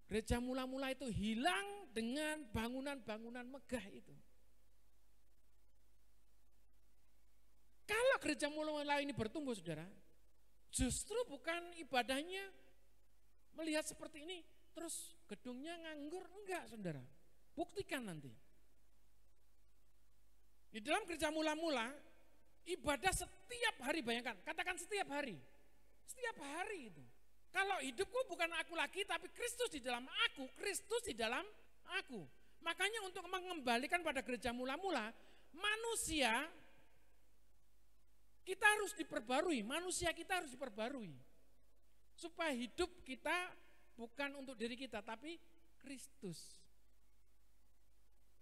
Gereja mula-mula itu hilang dengan bangunan-bangunan megah itu. Kalau gereja mula-mula ini bertumbuh, saudara, justru bukan ibadahnya melihat seperti ini, terus gedungnya nganggur, enggak, saudara. Buktikan nanti. Di dalam gereja mula-mula, ibadah setiap hari, bayangkan, katakan setiap hari. Setiap hari itu. Kalau hidupku bukan aku lagi, tapi Kristus di dalam aku, Kristus di dalam aku. Makanya untuk mengembalikan pada gereja mula-mula, manusia kita harus diperbarui, manusia kita harus diperbarui. Supaya hidup kita bukan untuk diri kita, tapi Kristus.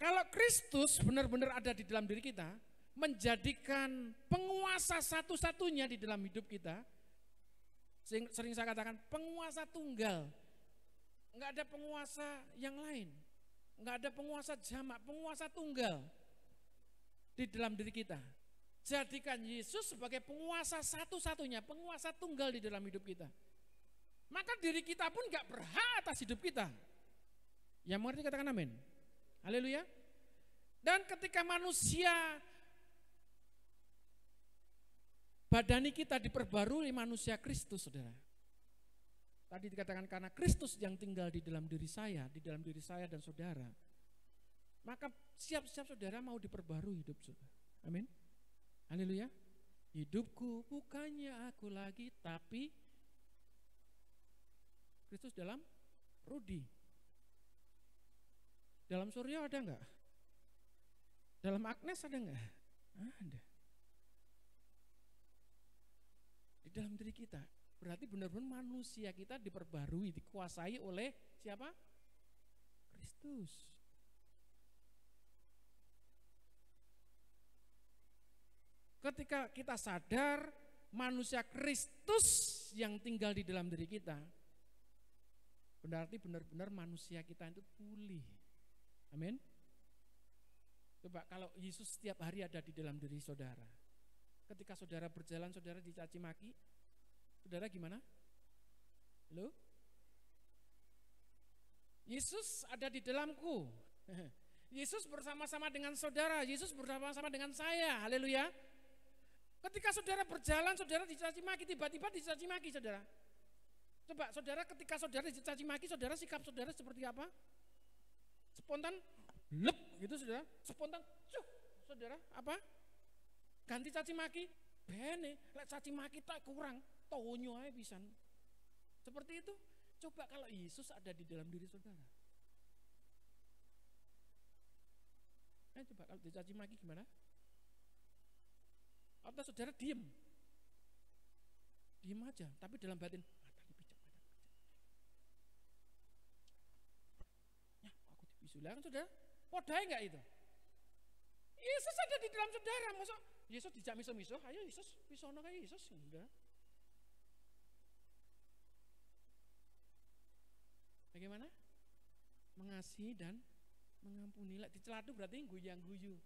Kalau Kristus benar-benar ada di dalam diri kita, menjadikan penguasa satu-satunya di dalam hidup kita, sering saya katakan penguasa tunggal. Enggak ada penguasa yang lain. Enggak ada penguasa jamak, penguasa tunggal di dalam diri kita. Jadikan Yesus sebagai penguasa satu-satunya, penguasa tunggal di dalam hidup kita. Maka diri kita pun gak berhak atas hidup kita. Yang mengerti katakan amin. Haleluya. Dan ketika manusia, badani kita diperbarui manusia Kristus, saudara. Tadi dikatakan karena Kristus yang tinggal di dalam diri saya dan saudara. Maka siap-siap saudara mau diperbarui hidup saudara. Amin. Haleluya. Hidupku bukannya aku lagi, tapi Kristus dalam Rudi. Dalam Suryo ada enggak? Dalam Agnes ada enggak? Ada. Di dalam diri kita. Berarti benar-benar manusia kita diperbarui, dikuasai oleh siapa? Kristus. Ketika kita sadar manusia Kristus yang tinggal di dalam diri kita, berarti benar-benar manusia kita itu pulih. Amin. Coba kalau Yesus setiap hari ada di dalam diri saudara. Ketika saudara berjalan, saudara dicaci maki, saudara gimana? Halo? Yesus ada di dalamku. Yesus bersama-sama dengan saudara, Yesus bersama-sama dengan saya. Haleluya. Ketika saudara berjalan, saudara dicaci maki, tiba-tiba dicaci maki, saudara. Coba saudara, ketika saudara dicaci maki, saudara sikap saudara seperti apa? Spontan, lep gitu saudara. Spontan, cuh, saudara, apa? Ganti caci maki, bene, lek caci maki tak kurang, tonyo aja pisan. Seperti itu. Coba kalau Yesus ada di dalam diri saudara. Coba kalau dicaci maki gimana? Atau saudara diem aja, tapi dalam batin mata dipijak. Ya, aku dibisulkan saudara, podai enggak itu? Yesus ada di dalam saudara, masa Yesus dijak miso-miso, ayo Yesus, pisono kayak Yesus, saudara. Bagaimana? Mengasihi dan mengampuni. Lek dicelatu berarti guyang-guyu.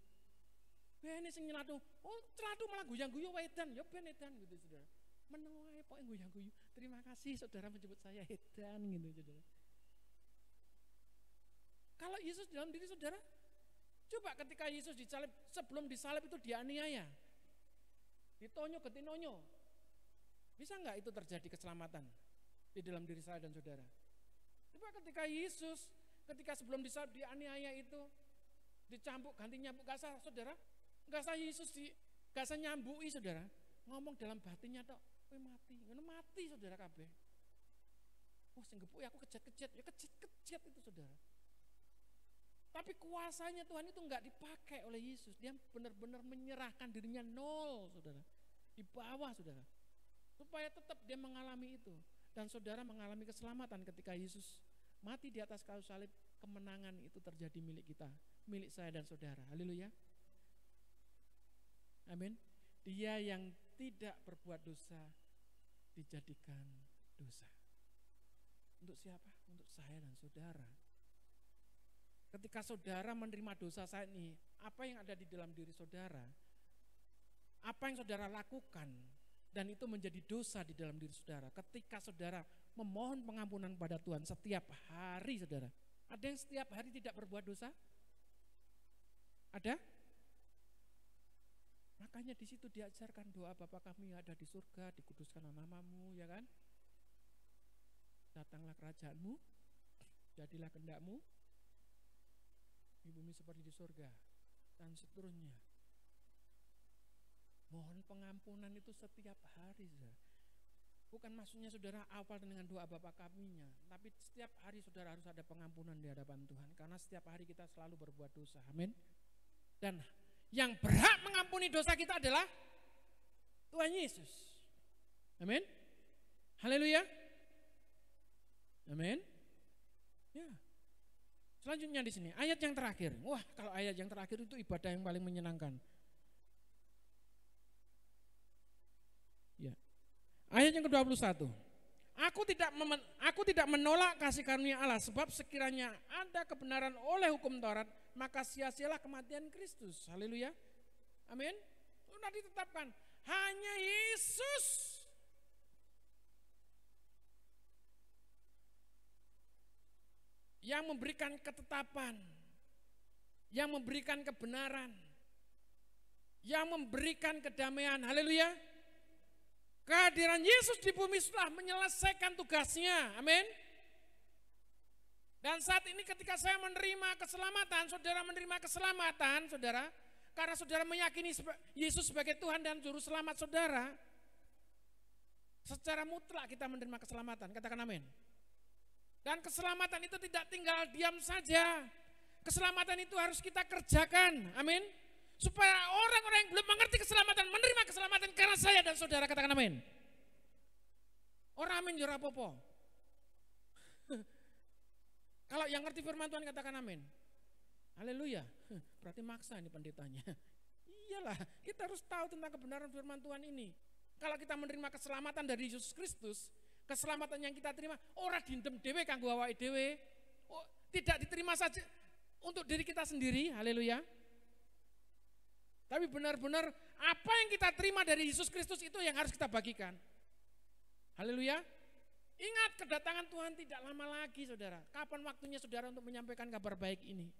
Bene sing nyelatu, oh celatu malah guyang-guyu wedan, ya ben edan gitu saudara. Meneng wae pokoke guyang-guyu. Terima kasih saudara menjemput saya edan gitu saudara. Kalau Yesus dalam diri saudara, coba ketika Yesus disalib, sebelum disalib itu dianiaya. Ditonyo getinonyo. Bisa enggak itu terjadi keselamatan di dalam diri saya dan saudara? Coba ketika Yesus, ketika sebelum disalib dianiaya itu, dicambuk ganti nyambuk gak sah saudara? Gak sah Yesus gak sah nyambui saudara, ngomong dalam batinnya tok, kowe mati, ngono mati saudara kabeh. Wah sing gepuki aku kejet-kejet, ya kejet-kejet itu saudara. Tapi kuasanya Tuhan itu enggak dipakai oleh Yesus, dia benar-benar menyerahkan dirinya nol saudara, di bawah saudara, supaya tetap dia mengalami itu. Dan saudara mengalami keselamatan ketika Yesus mati di atas kayu salib, kemenangan itu terjadi milik kita, milik saya dan saudara. Haleluya. Amin. Dia yang tidak berbuat dosa dijadikan dosa. Untuk siapa? Untuk saya dan saudara. Ketika saudara menerima dosa saya ini, apa yang ada di dalam diri saudara, apa yang saudara lakukan, dan itu menjadi dosa di dalam diri saudara. Ketika saudara memohon pengampunan pada Tuhan setiap hari, saudara. Ada yang setiap hari tidak berbuat dosa? Ada? Makanya di situ diajarkan doa Bapa kami yang ada di surga, dikuduskanlah namamu, ya kan? Datanglah kerajaanmu, jadilah kehendakmu di bumi seperti di surga, dan seterusnya. Mohon pengampunan itu setiap hari, saudara. Bukan maksudnya saudara awal dengan doa Bapa kaminya, tapi setiap hari saudara harus ada pengampunan di hadapan Tuhan, karena setiap hari kita selalu berbuat dosa. Amin. Dan yang berhak mengampuni dosa kita adalah Tuhan Yesus. Amin. Haleluya. Amin. Ya. Selanjutnya di sini ayat yang terakhir. Wah, kalau ayat yang terakhir itu ibadah yang paling menyenangkan. Ya. Ayat yang ke-21. Aku tidak menolak kasih karunia Allah, sebab sekiranya ada kebenaran oleh hukum Taurat, maka sia-sialah kematian Kristus. Haleluya. Amin. Sudah ditetapkan hanya Yesus yang memberikan ketetapan, yang memberikan kebenaran, yang memberikan kedamaian. Haleluya. Kehadiran Yesus di bumi sudah menyelesaikan tugasnya. Amin. Dan saat ini ketika saya menerima keselamatan, saudara menerima keselamatan, saudara, karena saudara meyakini Yesus sebagai Tuhan dan Juru Selamat saudara, secara mutlak kita menerima keselamatan. Katakan amin. Dan keselamatan itu tidak tinggal diam saja. Keselamatan itu harus kita kerjakan. Amin. Supaya orang-orang yang belum mengerti keselamatan menerima keselamatan karena saya dan saudara. Katakan amin. Orang amin jura popo. Kalau yang ngerti firman Tuhan katakan amin. Haleluya. Berarti maksa ini pendetanya. Iyalah, kita harus tahu tentang kebenaran firman Tuhan ini. Kalau kita menerima keselamatan dari Yesus Kristus, keselamatan yang kita terima, ora dindem dewe kanggo awake dewe. Tidak diterima saja untuk diri kita sendiri. Haleluya. Tapi benar-benar apa yang kita terima dari Yesus Kristus itu yang harus kita bagikan. Haleluya. Ingat, kedatangan Tuhan tidak lama lagi, saudara. Kapan waktunya saudara untuk menyampaikan kabar baik ini?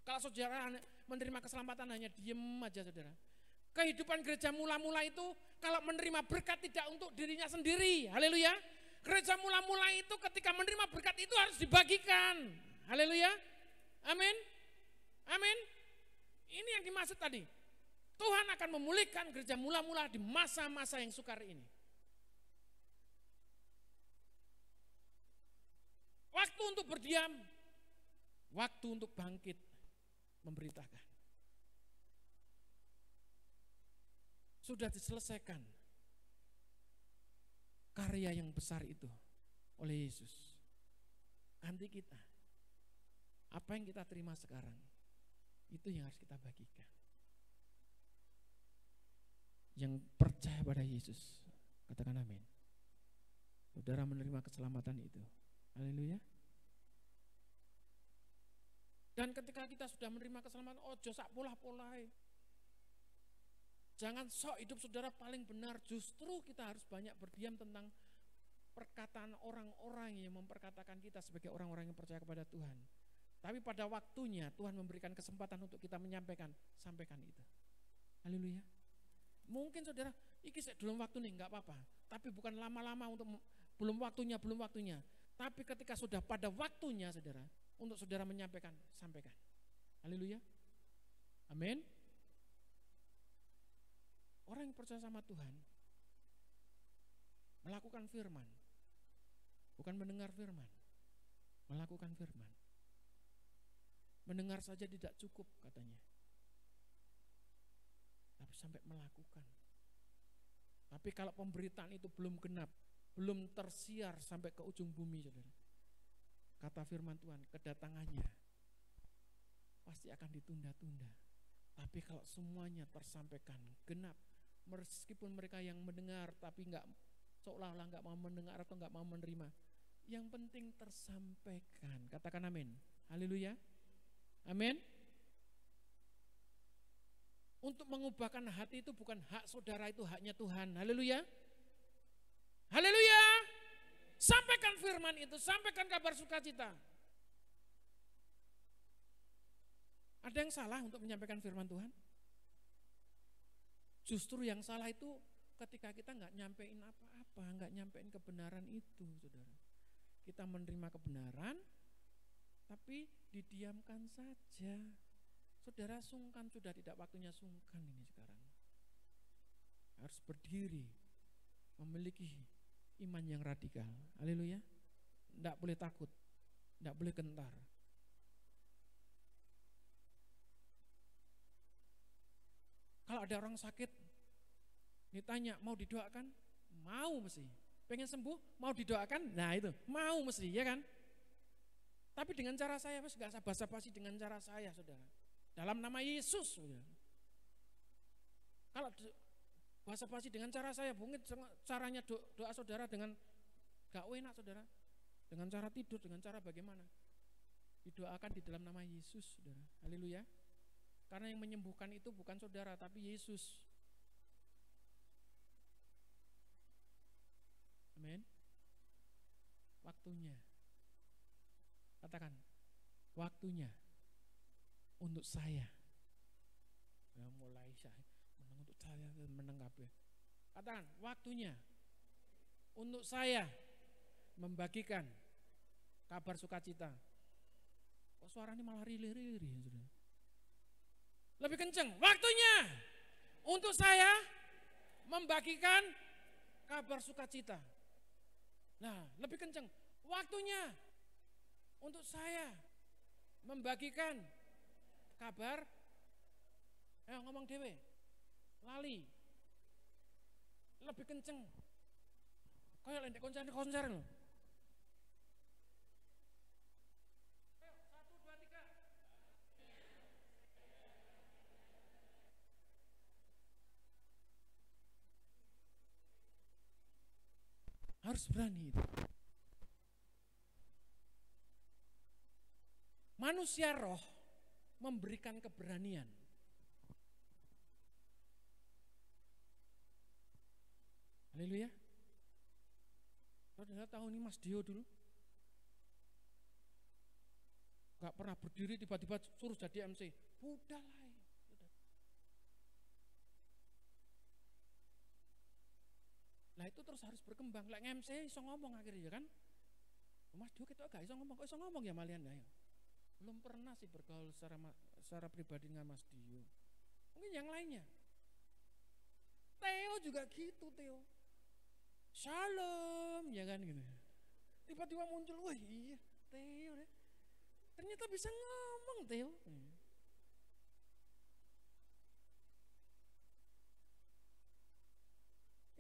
Kalau saudara menerima keselamatan hanya diem aja, saudara. Kehidupan gereja mula-mula itu kalau menerima berkat tidak untuk dirinya sendiri. Haleluya. Gereja mula-mula itu ketika menerima berkat itu harus dibagikan. Haleluya. Amin. Amin. Ini yang dimaksud tadi. Tuhan akan memulihkan gereja mula-mula di masa-masa yang sukar ini. Waktu untuk berdiam, waktu untuk bangkit, memberitakan. Sudah diselesaikan karya yang besar itu oleh Yesus. Ganti kita. Apa yang kita terima sekarang, itu yang harus kita bagikan. Yang percaya pada Yesus, katakan amin. Saudara menerima keselamatan itu. Haleluya. Dan ketika kita sudah menerima keselamatan, ojo sak polah-polai. Jangan sok hidup saudara paling benar. Justru kita harus banyak berdiam tentang perkataan orang-orang yang memperkatakan kita sebagai orang-orang yang percaya kepada Tuhan. Tapi pada waktunya Tuhan memberikan kesempatan untuk kita menyampaikan, sampaikan itu. Haleluya. Mungkin saudara, iki belum waktu nih, enggak apa-apa. Tapi bukan lama-lama untuk belum waktunya. Tapi ketika sudah pada waktunya saudara, untuk saudara menyampaikan, sampaikan. Haleluya. Amin. Orang yang percaya sama Tuhan, melakukan firman. Bukan mendengar firman, melakukan firman. Mendengar saja tidak cukup katanya. Tapi sampai melakukan. Tapi kalau pemberitaan itu belum genap, belum tersiar sampai ke ujung bumi, saudara. Kata firman Tuhan, kedatangannya pasti akan ditunda-tunda. Tapi kalau semuanya tersampaikan genap, meskipun mereka yang mendengar tapi seolah-olah nggak mau mendengar atau nggak mau menerima, yang penting tersampaikan. Katakan amin. Haleluya. Amin. Untuk mengubahkan hati itu bukan hak saudara, itu haknya Tuhan. Haleluya. Haleluya. Sampaikan firman itu, sampaikan kabar sukacita. Ada yang salah untuk menyampaikan firman Tuhan? Justru yang salah itu ketika kita nggak nyampein apa-apa, nggak nyampein kebenaran itu, saudara. Kita menerima kebenaran, tapi didiamkan saja. Saudara sungkan, sudah tidak waktunya sungkan ini sekarang. Harus berdiri, memiliki iman yang radikal. Haleluya. Tidak boleh takut, tidak boleh gentar. Kalau ada orang sakit, ditanya mau didoakan, mau mesti. Pengen sembuh, mau didoakan, nah itu, mau mesti, ya kan? Tapi dengan cara saya, mas gak basa-basi dengan cara saya, saudara. Dalam nama Yesus, saudara. Kalau basa-basi dengan cara saya, mungkin caranya doa saudara dengan gak enak, saudara. Dengan cara tidur, dengan cara bagaimana? Didoakan di dalam nama Yesus, saudara. Haleluya. Karena yang menyembuhkan itu bukan saudara, tapi Yesus. Amin. Waktunya. Katakan, waktunya untuk saya. Ya, mulai saya menang untuk saya, menang kabeh. Katakan, waktunya untuk saya membagikan kabar sukacita. Kok suaranya malah rilih-rilih, saudara? Lebih kenceng, waktunya untuk saya membagikan kabar sukacita. Nah, lebih kenceng, waktunya untuk saya membagikan kabar, ngomong dewe, lali, lebih kenceng, kayak lendek konser loh. Harus berani itu. Manusia roh memberikan keberanian. Haleluya. Saudara tahu nih Mas Dio dulu? Gak pernah berdiri, tiba-tiba suruh jadi MC. Udah lah. Nah itu terus harus berkembang. Lah MC iso ngomong akhirnya kan. Mas Dio kita gak iso ngomong, kok iso ngomong ya malian ya. Belum pernah sih bergaul secara pribadi dengan Mas Dio. Mungkin yang lainnya. Theo juga gitu, Theo. Shalom, ya kan gitu. Tiba-tiba muncul, wah iya, Theo deh. Ternyata bisa ngomong, Theo.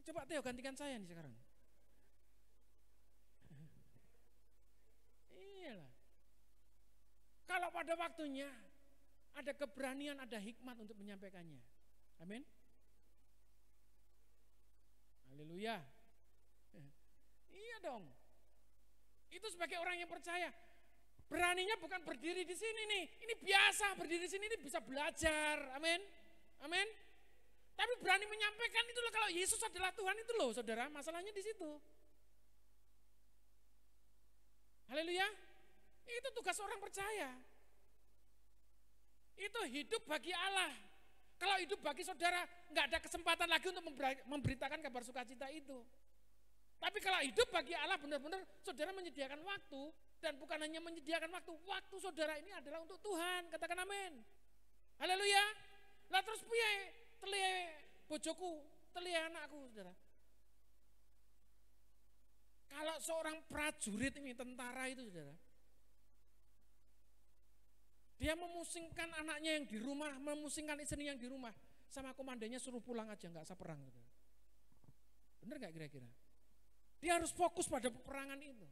Coba Theo gantikan saya nih sekarang. Iyalah. Kalau pada waktunya ada keberanian, ada hikmat untuk menyampaikannya. Amin. Haleluya. Iya dong. Itu sebagai orang yang percaya. Beraninya bukan berdiri di sini nih. Ini biasa berdiri di sini, ini bisa belajar. Amin. Amin. Tapi berani menyampaikan itu loh, kalau Yesus adalah Tuhan itu loh, saudara, masalahnya di situ. Haleluya. Itu tugas orang percaya. Itu hidup bagi Allah. Kalau hidup bagi saudara, nggak ada kesempatan lagi untuk memberitakan kabar sukacita itu. Tapi kalau hidup bagi Allah, benar-benar saudara menyediakan waktu, dan bukan hanya menyediakan waktu saudara ini adalah untuk Tuhan. Katakan amin. Haleluya. Lah terus piye? Telia bojoku, telia anakku, saudara. Kalau seorang prajurit ini, tentara itu, saudara, dia memusingkan anaknya yang di rumah, memusingkan istrinya yang di rumah, sama komandannya suruh pulang aja, nggak usah perang, saudara. Bener nggak kira-kira? Dia harus fokus pada peperangan itu.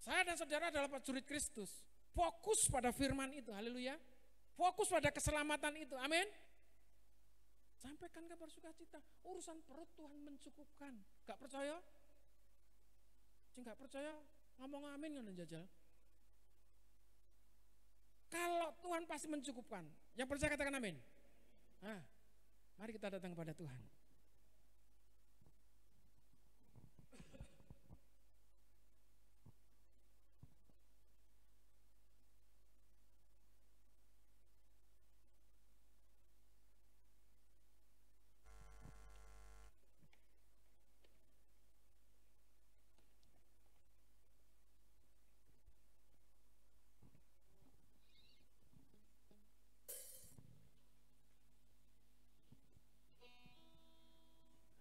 Saya dan saudara adalah prajurit Kristus, fokus pada firman itu, haleluya. Fokus pada keselamatan itu, amin. Sampaikan kabar sukacita, urusan perut Tuhan mencukupkan. Gak percaya? Gak percaya, ngomong amin kan jajal. Kalau Tuhan pasti mencukupkan. Yang percaya katakan amin. Nah, mari kita datang kepada Tuhan.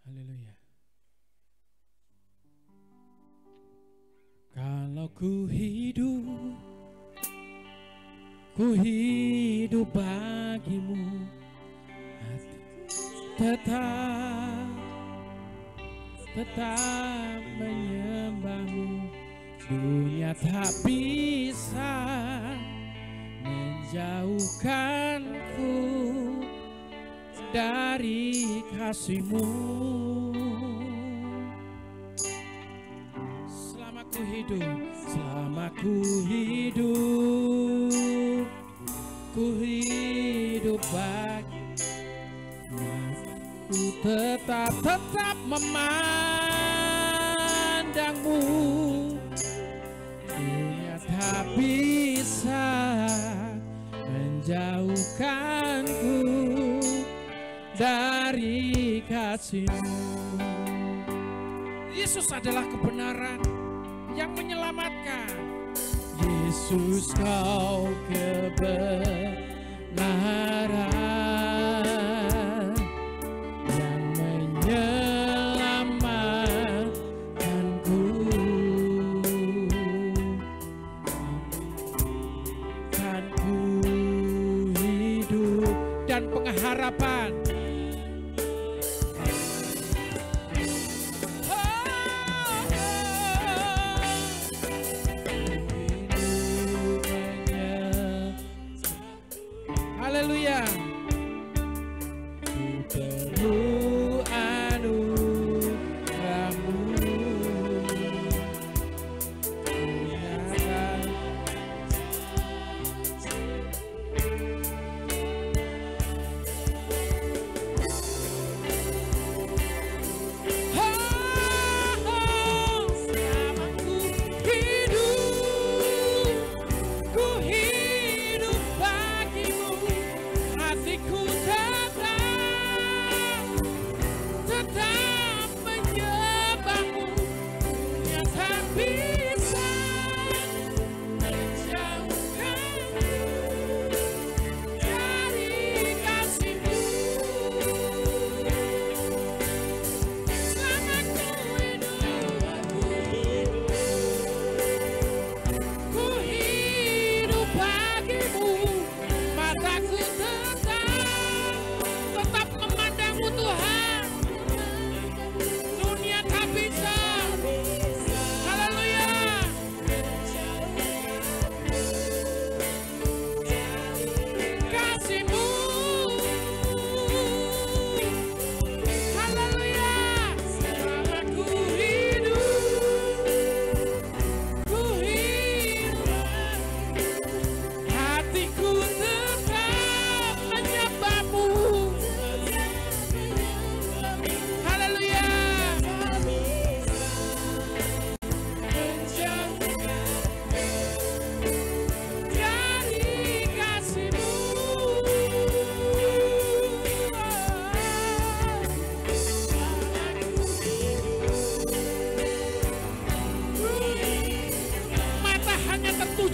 Haleluya. Kalau ku hidup bagimu, tetap menyembahmu. Dunia tak bisa menjauhkanku dari kasih-Mu. Selama ku hidup bagimu, ku tetap memandangmu. Dunia tak bisa menjauhkanku dari kasih-Mu. Yesus adalah kebenaran yang menyelamatkan. Yesus, Kau kebenaran yang menyelamatkanku. Kan ku hidup dan pengharapan. Haleluya. Ku perlu anugerah-Mu.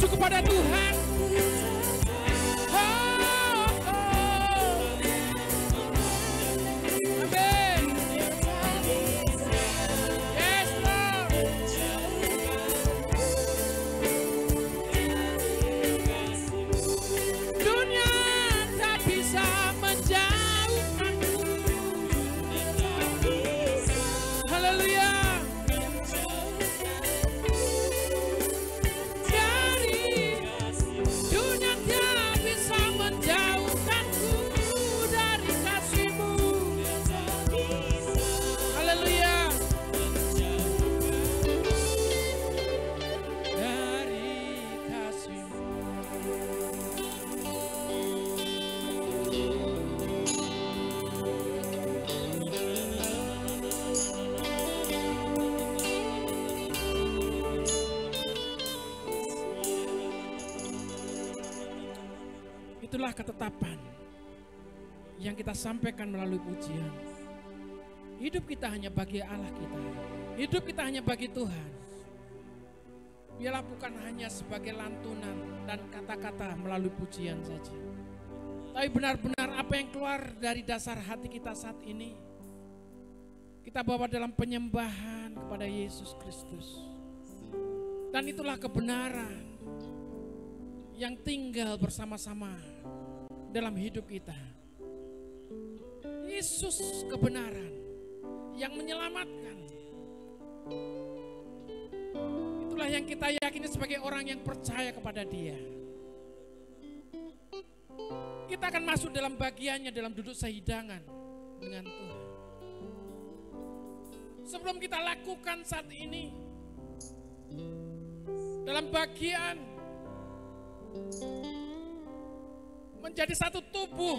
Kepada Tuhan. Amin. Yes, Lord. Dunia tak bisa menjauhkanku. Haleluya. itulah ketetapan yang kita sampaikan melalui pujian. Hidup kita hanya bagi Allah kita. Hidup kita hanya bagi Tuhan. Biarlah bukan hanya sebagai lantunan dan kata-kata melalui pujian saja. Tapi benar-benar apa yang keluar dari dasar hati kita saat ini, kita bawa dalam penyembahan kepada Yesus Kristus. Dan itulah kebenaran yang tinggal bersama-sama dalam hidup kita. Yesus kebenaran yang menyelamatkan. Itulah yang kita yakini sebagai orang yang percaya kepada Dia. Kita akan masuk dalam bagiannya dalam duduk sehidangan dengan Tuhan. Sebelum kita lakukan saat ini, dalam bagian menjadi satu tubuh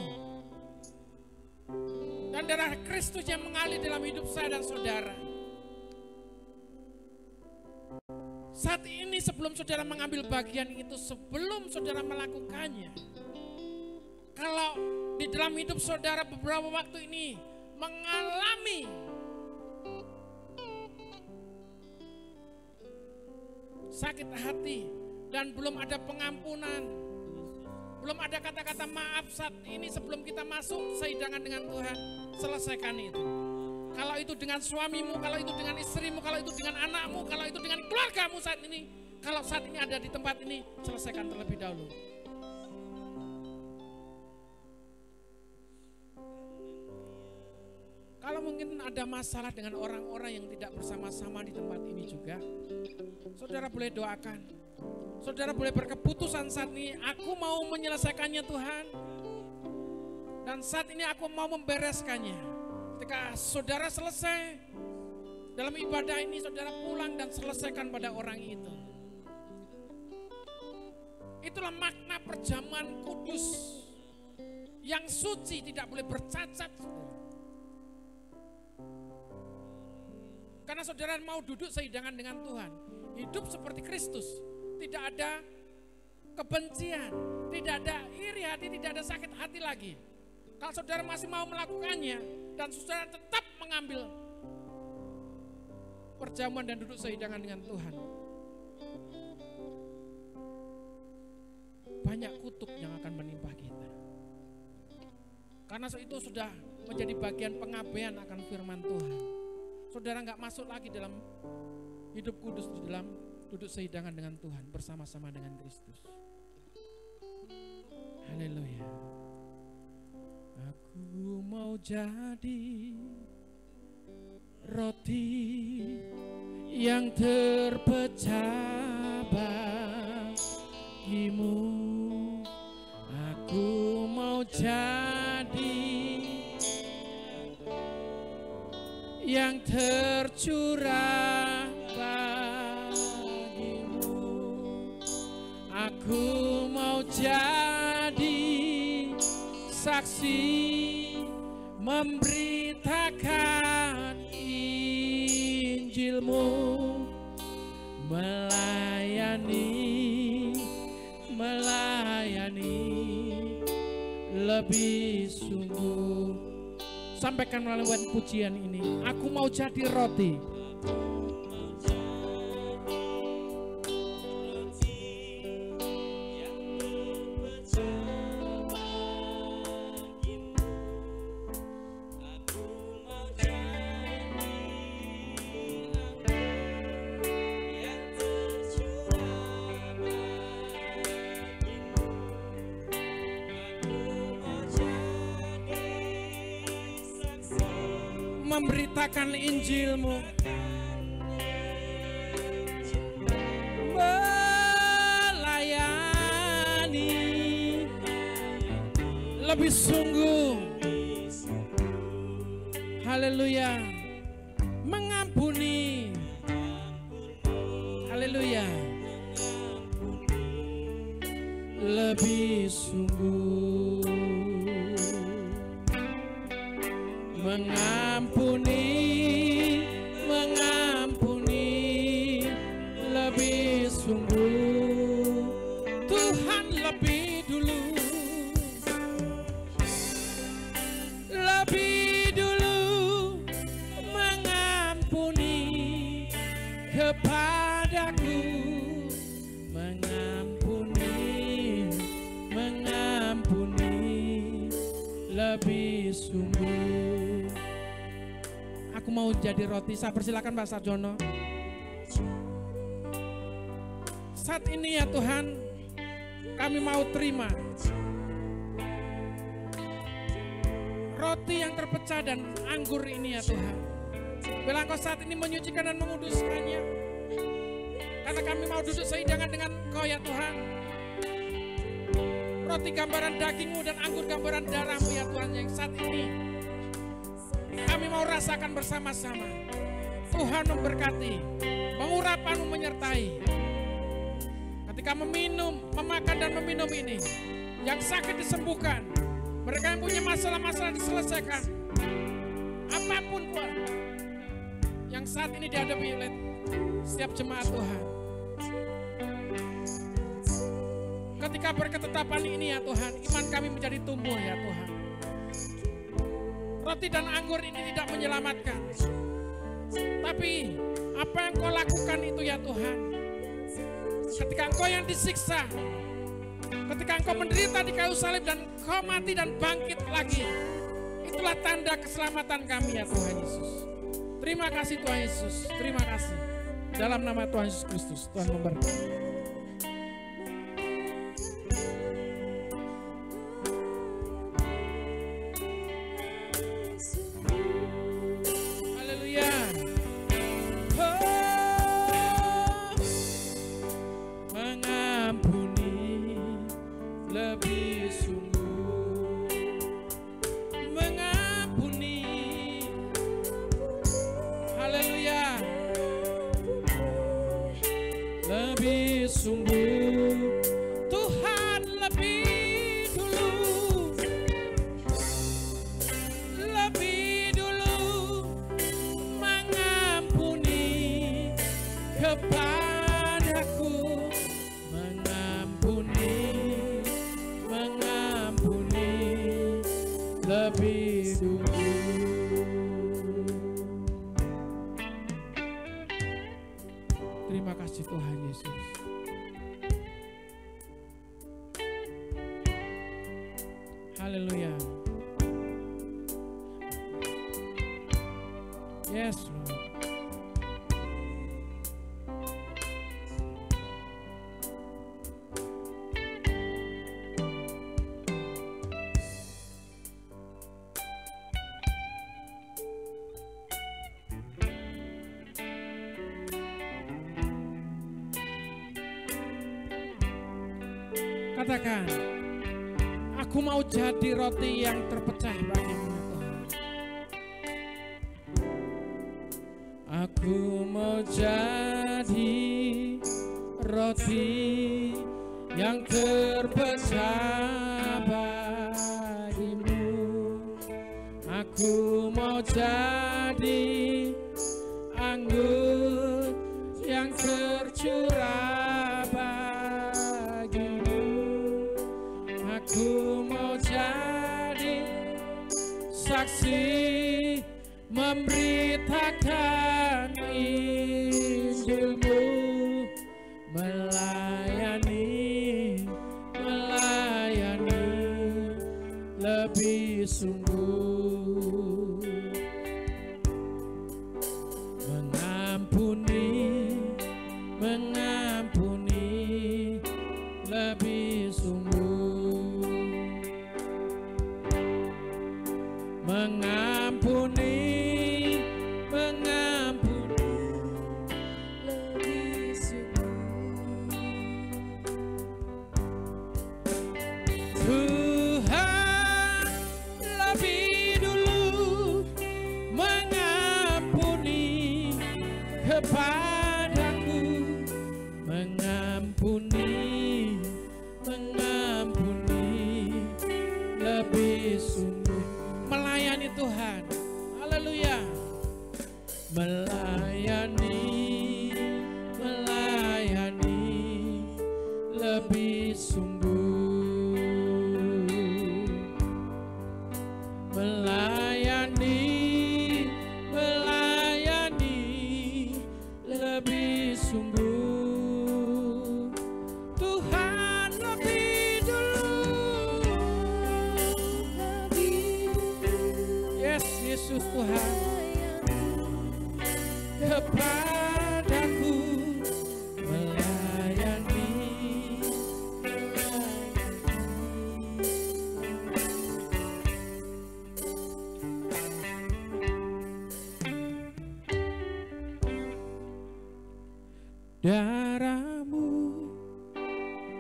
dan darah Kristus yang mengalir dalam hidup saya dan saudara. Saat ini sebelum saudara mengambil bagian itu, sebelum saudara melakukannya, kalau di dalam hidup saudara beberapa waktu ini mengalami sakit hati dan belum ada pengampunan, belum ada kata-kata maaf saat ini sebelum kita masuk sehidangan dengan Tuhan, selesaikan itu. Kalau itu dengan suamimu, kalau itu dengan istrimu, kalau itu dengan anakmu, kalau itu dengan keluargamu saat ini, kalau saat ini ada di tempat ini, selesaikan terlebih dahulu. Kalau mungkin ada masalah dengan orang-orang yang tidak bersama-sama di tempat ini juga, saudara boleh doakan. Saudara boleh berkeputusan saat ini, aku mau menyelesaikannya Tuhan. Dan saat ini aku mau membereskannya. Ketika saudara selesai dalam ibadah ini, saudara pulang dan selesaikan pada orang itu. Itulah makna perjamuan kudus. Yang suci tidak boleh bercacat. Karena saudara mau duduk sehidangan dengan Tuhan, hidup seperti Kristus, tidak ada kebencian, tidak ada iri hati, tidak ada sakit hati lagi. Kalau saudara masih mau melakukannya dan saudara tetap mengambil perjamuan dan duduk sehidangan dengan Tuhan, banyak kutuk yang akan menimpa kita. Karena itu sudah menjadi bagian pengabaian akan firman Tuhan. Saudara nggak masuk lagi dalam hidup kudus, di dalam duduk sehidangan dengan Tuhan bersama-sama dengan Kristus. Haleluya. Aku mau jadi roti yang terpecah bagimu. Aku mau jadi yang tercurah bagimu. Aku mau jadi saksi memberitakan Injilmu, melayani lebih sungguh. Sampaikan melalui pujian ini, aku mau jadi roti. Memberitakan Injilmu, melayani lebih sungguh. Haleluya. Mengampuni. Haleluya. Lebih sungguh. Mengampuni lebih sungguh. Tuhan lebih dulu sungguh. Aku mau jadi roti. Saya persilakan Pak Sarjono. Saat ini ya Tuhan, kami mau terima roti yang terpecah dan anggur ini ya Tuhan. Bila Engkau saat ini menyucikan dan menguduskannya, karena kami mau duduk seidangan dengan Engkau ya Tuhan. Roti gambaran daging-Mu dan anggur gambaran darah-Mu ya Tuhan, yang saat ini kami mau rasakan bersama-sama. Tuhan memberkati, pengurapan-Mu menyertai. Ketika memakan dan meminum ini, yang sakit disembuhkan, mereka yang punya masalah-masalah diselesaikan. Apapun Tuhan yang saat ini dihadapi oleh setiap jemaat Tuhan. Ketika berketetapan ini ya Tuhan, iman kami menjadi tumbuh ya Tuhan. Roti dan anggur ini tidak menyelamatkan, tapi apa yang Kau lakukan itu ya Tuhan. Ketika Engkau yang disiksa, ketika Engkau menderita di kayu salib dan Kau mati dan bangkit lagi, itulah tanda keselamatan kami ya Tuhan Yesus. Terima kasih Tuhan Yesus, terima kasih. Dalam nama Tuhan Yesus Kristus, Tuhan memberkati. Terima kasih Tuhan Yesus. Haleluya. Yes, Lord. Katakan, aku mau jadi roti yang terpecah bagimu Tuhan. Aku mau jadi roti yang terpecah bagimu. Aku mau jadi anggur yang tercurah bagimu. Aku mau jadi saksi memberitakan Injil-Mu, melayani lebih sungguh, mengampuni lebih sungguh, mengampuni lebih sungguh. Tuhan lebih dulu mengampuni kepadaku, mengampuni lebih sungguh. Melayani Tuhan, haleluya. Melayani lebih sungguh, melayani lebih sungguh. Tuhan lebih dulu Yesus Tuhan kepadaku melayani. Darah-Mu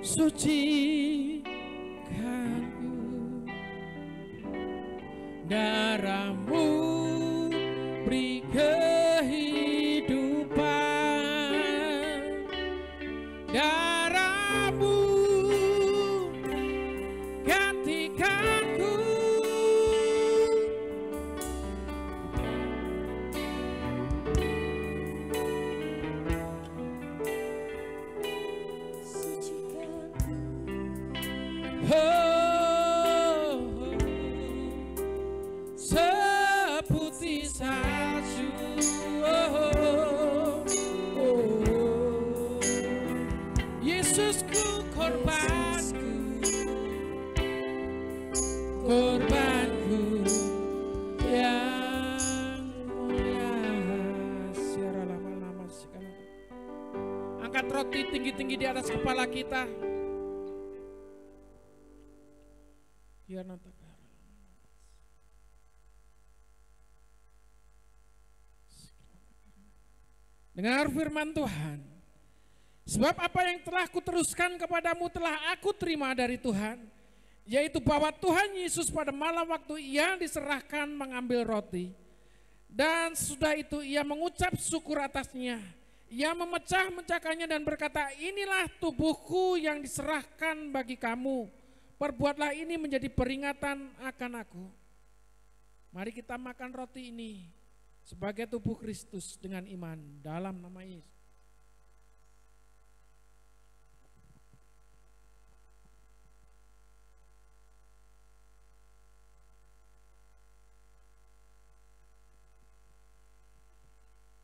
sucikanku, darah-Mu beri kehidupan, darah-Mu gantikanku. Oh, seputih salju. Yesusku, korbanku, korbanku yang mulia. Siara lama-lama sekarang. Angkat roti tinggi-tinggi di atas kepala kita. Dengar firman Tuhan. Sebab apa yang telah kuteruskan kepadamu telah aku terima dari Tuhan, yaitu bahwa Tuhan Yesus pada malam waktu ia diserahkan mengambil roti, dan sesudah itu ia mengucap syukur atasnya. Ia memecah-mecahkannya dan berkata, inilah tubuhku yang diserahkan bagi kamu. Perbuatlah ini menjadi peringatan akan aku. Mari kita makan roti ini sebagai tubuh Kristus dengan iman dalam nama Yesus.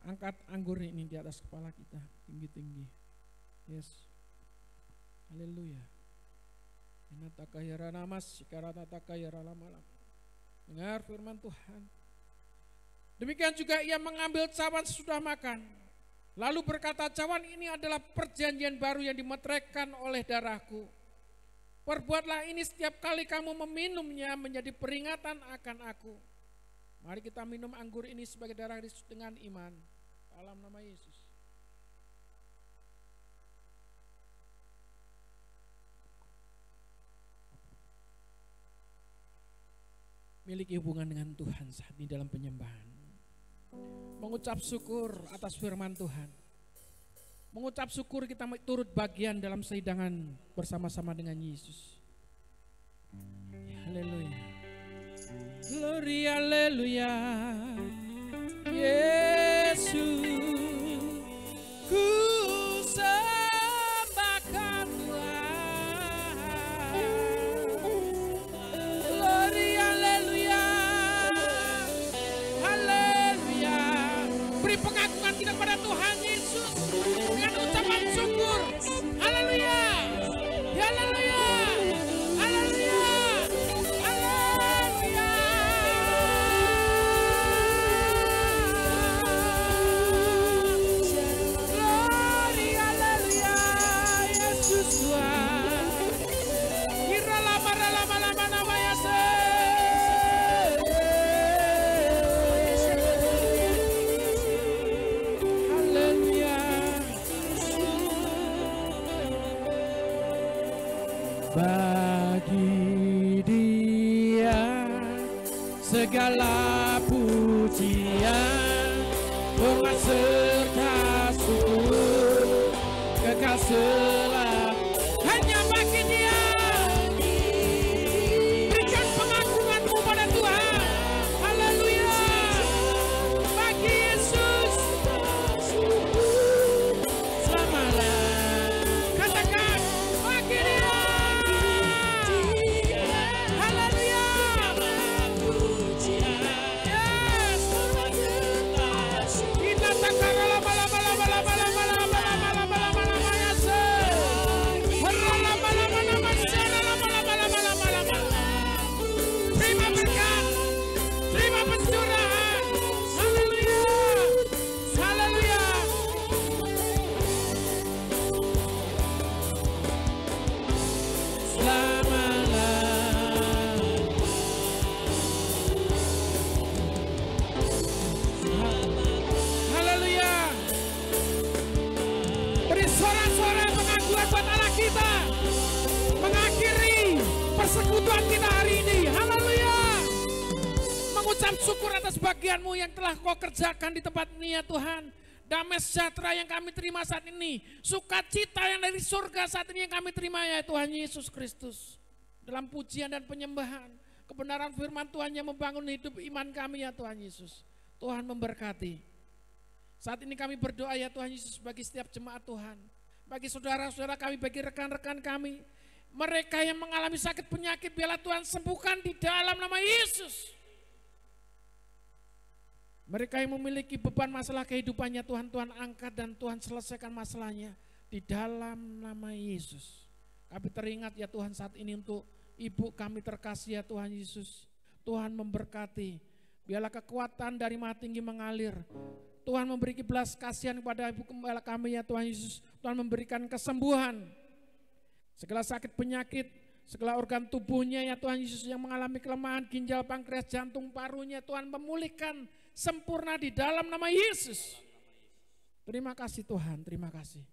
Angkat anggur ini di atas kepala kita tinggi-tinggi. Yes. Haleluya. Dengar firman Tuhan. Demikian juga ia mengambil cawan sesudah makan. Lalu berkata, cawan ini adalah perjanjian baru yang dimeteraikan oleh darahku. Perbuatlah ini setiap kali kamu meminumnya menjadi peringatan akan aku. Mari kita minum anggur ini sebagai darah Kristus dengan iman. Dalam nama Yesus. Miliki hubungan dengan Tuhan saat ini dalam penyembahan. Mengucap syukur atas firman Tuhan. Mengucap syukur kita turut bagian dalam sehidangan bersama-sama dengan Yesus. Haleluya. Glory, haleluya. Yesus, ku sembahkan Tuhan. Glory, haleluya. Haleluya. Beri pengakuan kita kepada Tuhan Yesus dengan ucapan syukur. Haleluya. Haleluya. Haleluya. Bagi Dia segala pujian, hormat serta syukur, kekal selamanya hanya bagi Dia. Berikan pengakuanmu pada Tuhan. Haleluya. Bagi Yesus selamalah. Katakan bagi Dia. Kita takkan lama-lama Mengucap syukur atas bagian-Mu yang telah Kau kerjakan di tempat ini ya Tuhan. Damai sejahtera yang kami terima saat ini, sukacita yang dari surga saat ini yang kami terima ya Tuhan Yesus Kristus. Dalam pujian dan penyembahan, kebenaran firman Tuhan yang membangun hidup iman kami ya Tuhan Yesus. Tuhan memberkati. Saat ini kami berdoa ya Tuhan Yesus bagi setiap jemaat Tuhan, bagi saudara-saudara kami, bagi rekan-rekan kami, mereka yang mengalami sakit penyakit, biarlah Tuhan sembuhkan di dalam nama Yesus. Mereka yang memiliki beban masalah kehidupannya Tuhan angkat dan Tuhan selesaikan masalahnya di dalam nama Yesus. Kami teringat ya Tuhan saat ini untuk ibu kami terkasih ya Tuhan Yesus. Tuhan memberkati, biarlah kekuatan dari Maha Tinggi mengalir. Tuhan memberi belas kasihan kepada ibu gembala kami ya Tuhan Yesus. Tuhan memberikan kesembuhan. Segala sakit penyakit, segala organ tubuhnya ya Tuhan Yesus yang mengalami kelemahan ginjal, pankreas, jantung, parunya Tuhan memulihkan sempurna di dalam nama Yesus. Terima kasih Tuhan, terima kasih.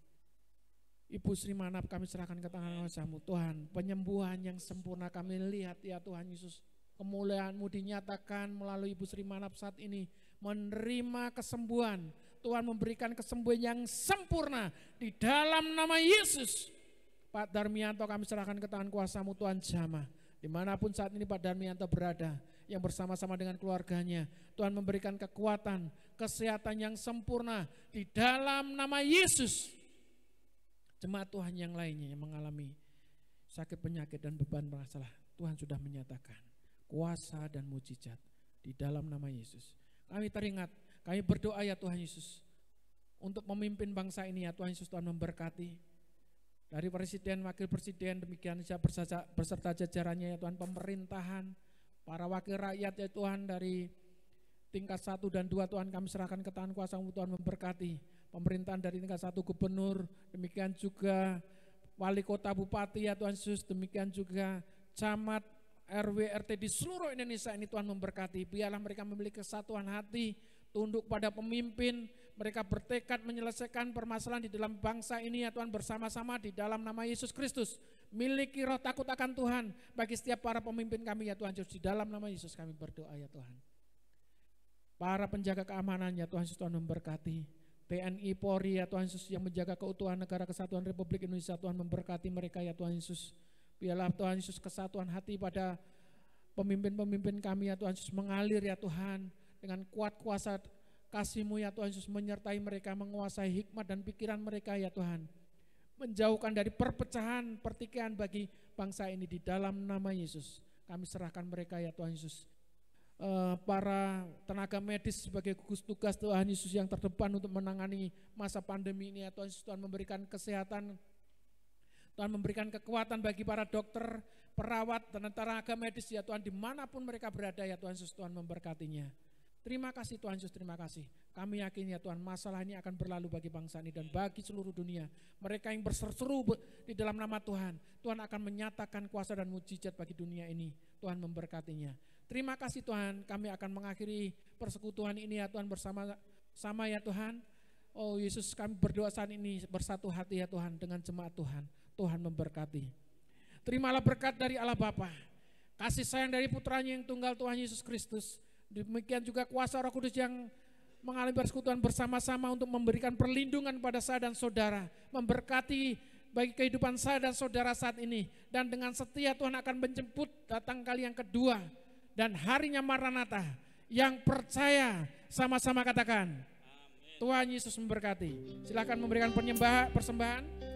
Ibu Sri Manap kami serahkan ke tangan kuasa-Mu Tuhan. Penyembuhan yang sempurna kami lihat ya Tuhan Yesus. Kemuliaan-Mu dinyatakan melalui Ibu Sri Manap saat ini. Menerima kesembuhan. Tuhan memberikan kesembuhan yang sempurna di dalam nama Yesus. Pak Darmianto kami serahkan ke tangan kuasa-Mu Tuhan jamah. Dimanapun saat ini Pak Darmianto berada, yang bersama-sama dengan keluarganya, Tuhan memberikan kekuatan, kesehatan yang sempurna di dalam nama Yesus. Jemaat Tuhan yang lainnya yang mengalami sakit penyakit dan beban masalah, Tuhan sudah menyatakan kuasa dan mujizat di dalam nama Yesus. Kami teringat, kami berdoa ya Tuhan Yesus untuk memimpin bangsa ini ya Tuhan Yesus. Tuhan memberkati dari presiden, wakil presiden, demikian saja beserta jajarannya ya Tuhan, pemerintahan, para wakil rakyat ya Tuhan dari tingkat 1 dan 2 Tuhan kami serahkan ke tangan kuasa-Mu Tuhan memberkati. Pemerintahan dari tingkat 1 gubernur, demikian juga wali kota, bupati ya Tuhan Yesus, demikian juga camat, RW, RT di seluruh Indonesia ini Tuhan memberkati. Biarlah mereka memiliki kesatuan hati, tunduk pada pemimpin, mereka bertekad menyelesaikan permasalahan di dalam bangsa ini ya Tuhan bersama-sama di dalam nama Yesus Kristus. Miliki roh takut akan Tuhan bagi setiap para pemimpin kami ya Tuhan Yesus. Di dalam nama Yesus kami berdoa ya Tuhan. Para penjaga keamanan ya Tuhan Yesus, Tuhan memberkati. TNI, Polri ya Tuhan Yesus yang menjaga keutuhan negara kesatuan Republik Indonesia, Tuhan memberkati mereka ya Tuhan Yesus. Biarlah Tuhan Yesus kesatuan hati pada pemimpin-pemimpin kami ya Tuhan Yesus mengalir ya Tuhan. Dengan kuat kuasa kasih-Mu ya Tuhan Yesus menyertai mereka, menguasai hikmat dan pikiran mereka ya Tuhan. Menjauhkan dari perpecahan, pertikaian bagi bangsa ini di dalam nama Yesus. Kami serahkan mereka ya Tuhan Yesus. Para tenaga medis sebagai gugus tugas Tuhan Yesus yang terdepan untuk menangani masa pandemi ini ya Tuhan Yesus. Tuhan memberikan kesehatan, Tuhan memberikan kekuatan bagi para dokter, perawat, dan tenaga medis ya Tuhan dimanapun mereka berada ya Tuhan Yesus. Tuhan memberkatinya. Terima kasih Tuhan Yesus, terima kasih. Kami yakin ya Tuhan masalah ini akan berlalu bagi bangsa ini dan bagi seluruh dunia. Mereka yang berseru di dalam nama Tuhan, Tuhan akan menyatakan kuasa dan mujizat bagi dunia ini. Tuhan memberkatinya. Terima kasih Tuhan, kami akan mengakhiri persekutuan ini ya Tuhan bersama-sama ya Tuhan. Oh Yesus, kami berdoa saat ini bersatu hati ya Tuhan dengan jemaat Tuhan. Tuhan memberkati. Terimalah berkat dari Allah Bapa, kasih sayang dari putranya yang tunggal Tuhan Yesus Kristus. Demikian juga kuasa Roh Kudus yang mengalami persekutuan bersama-sama untuk memberikan perlindungan pada saya dan saudara. Memberkati bagi kehidupan saya dan saudara saat ini. Dan dengan setia Tuhan akan menjemput datang kali yang kedua. Dan harinya Maranatha. Yang percaya sama-sama katakan. Amin. Tuhan Yesus memberkati. Silakan memberikan persembahan.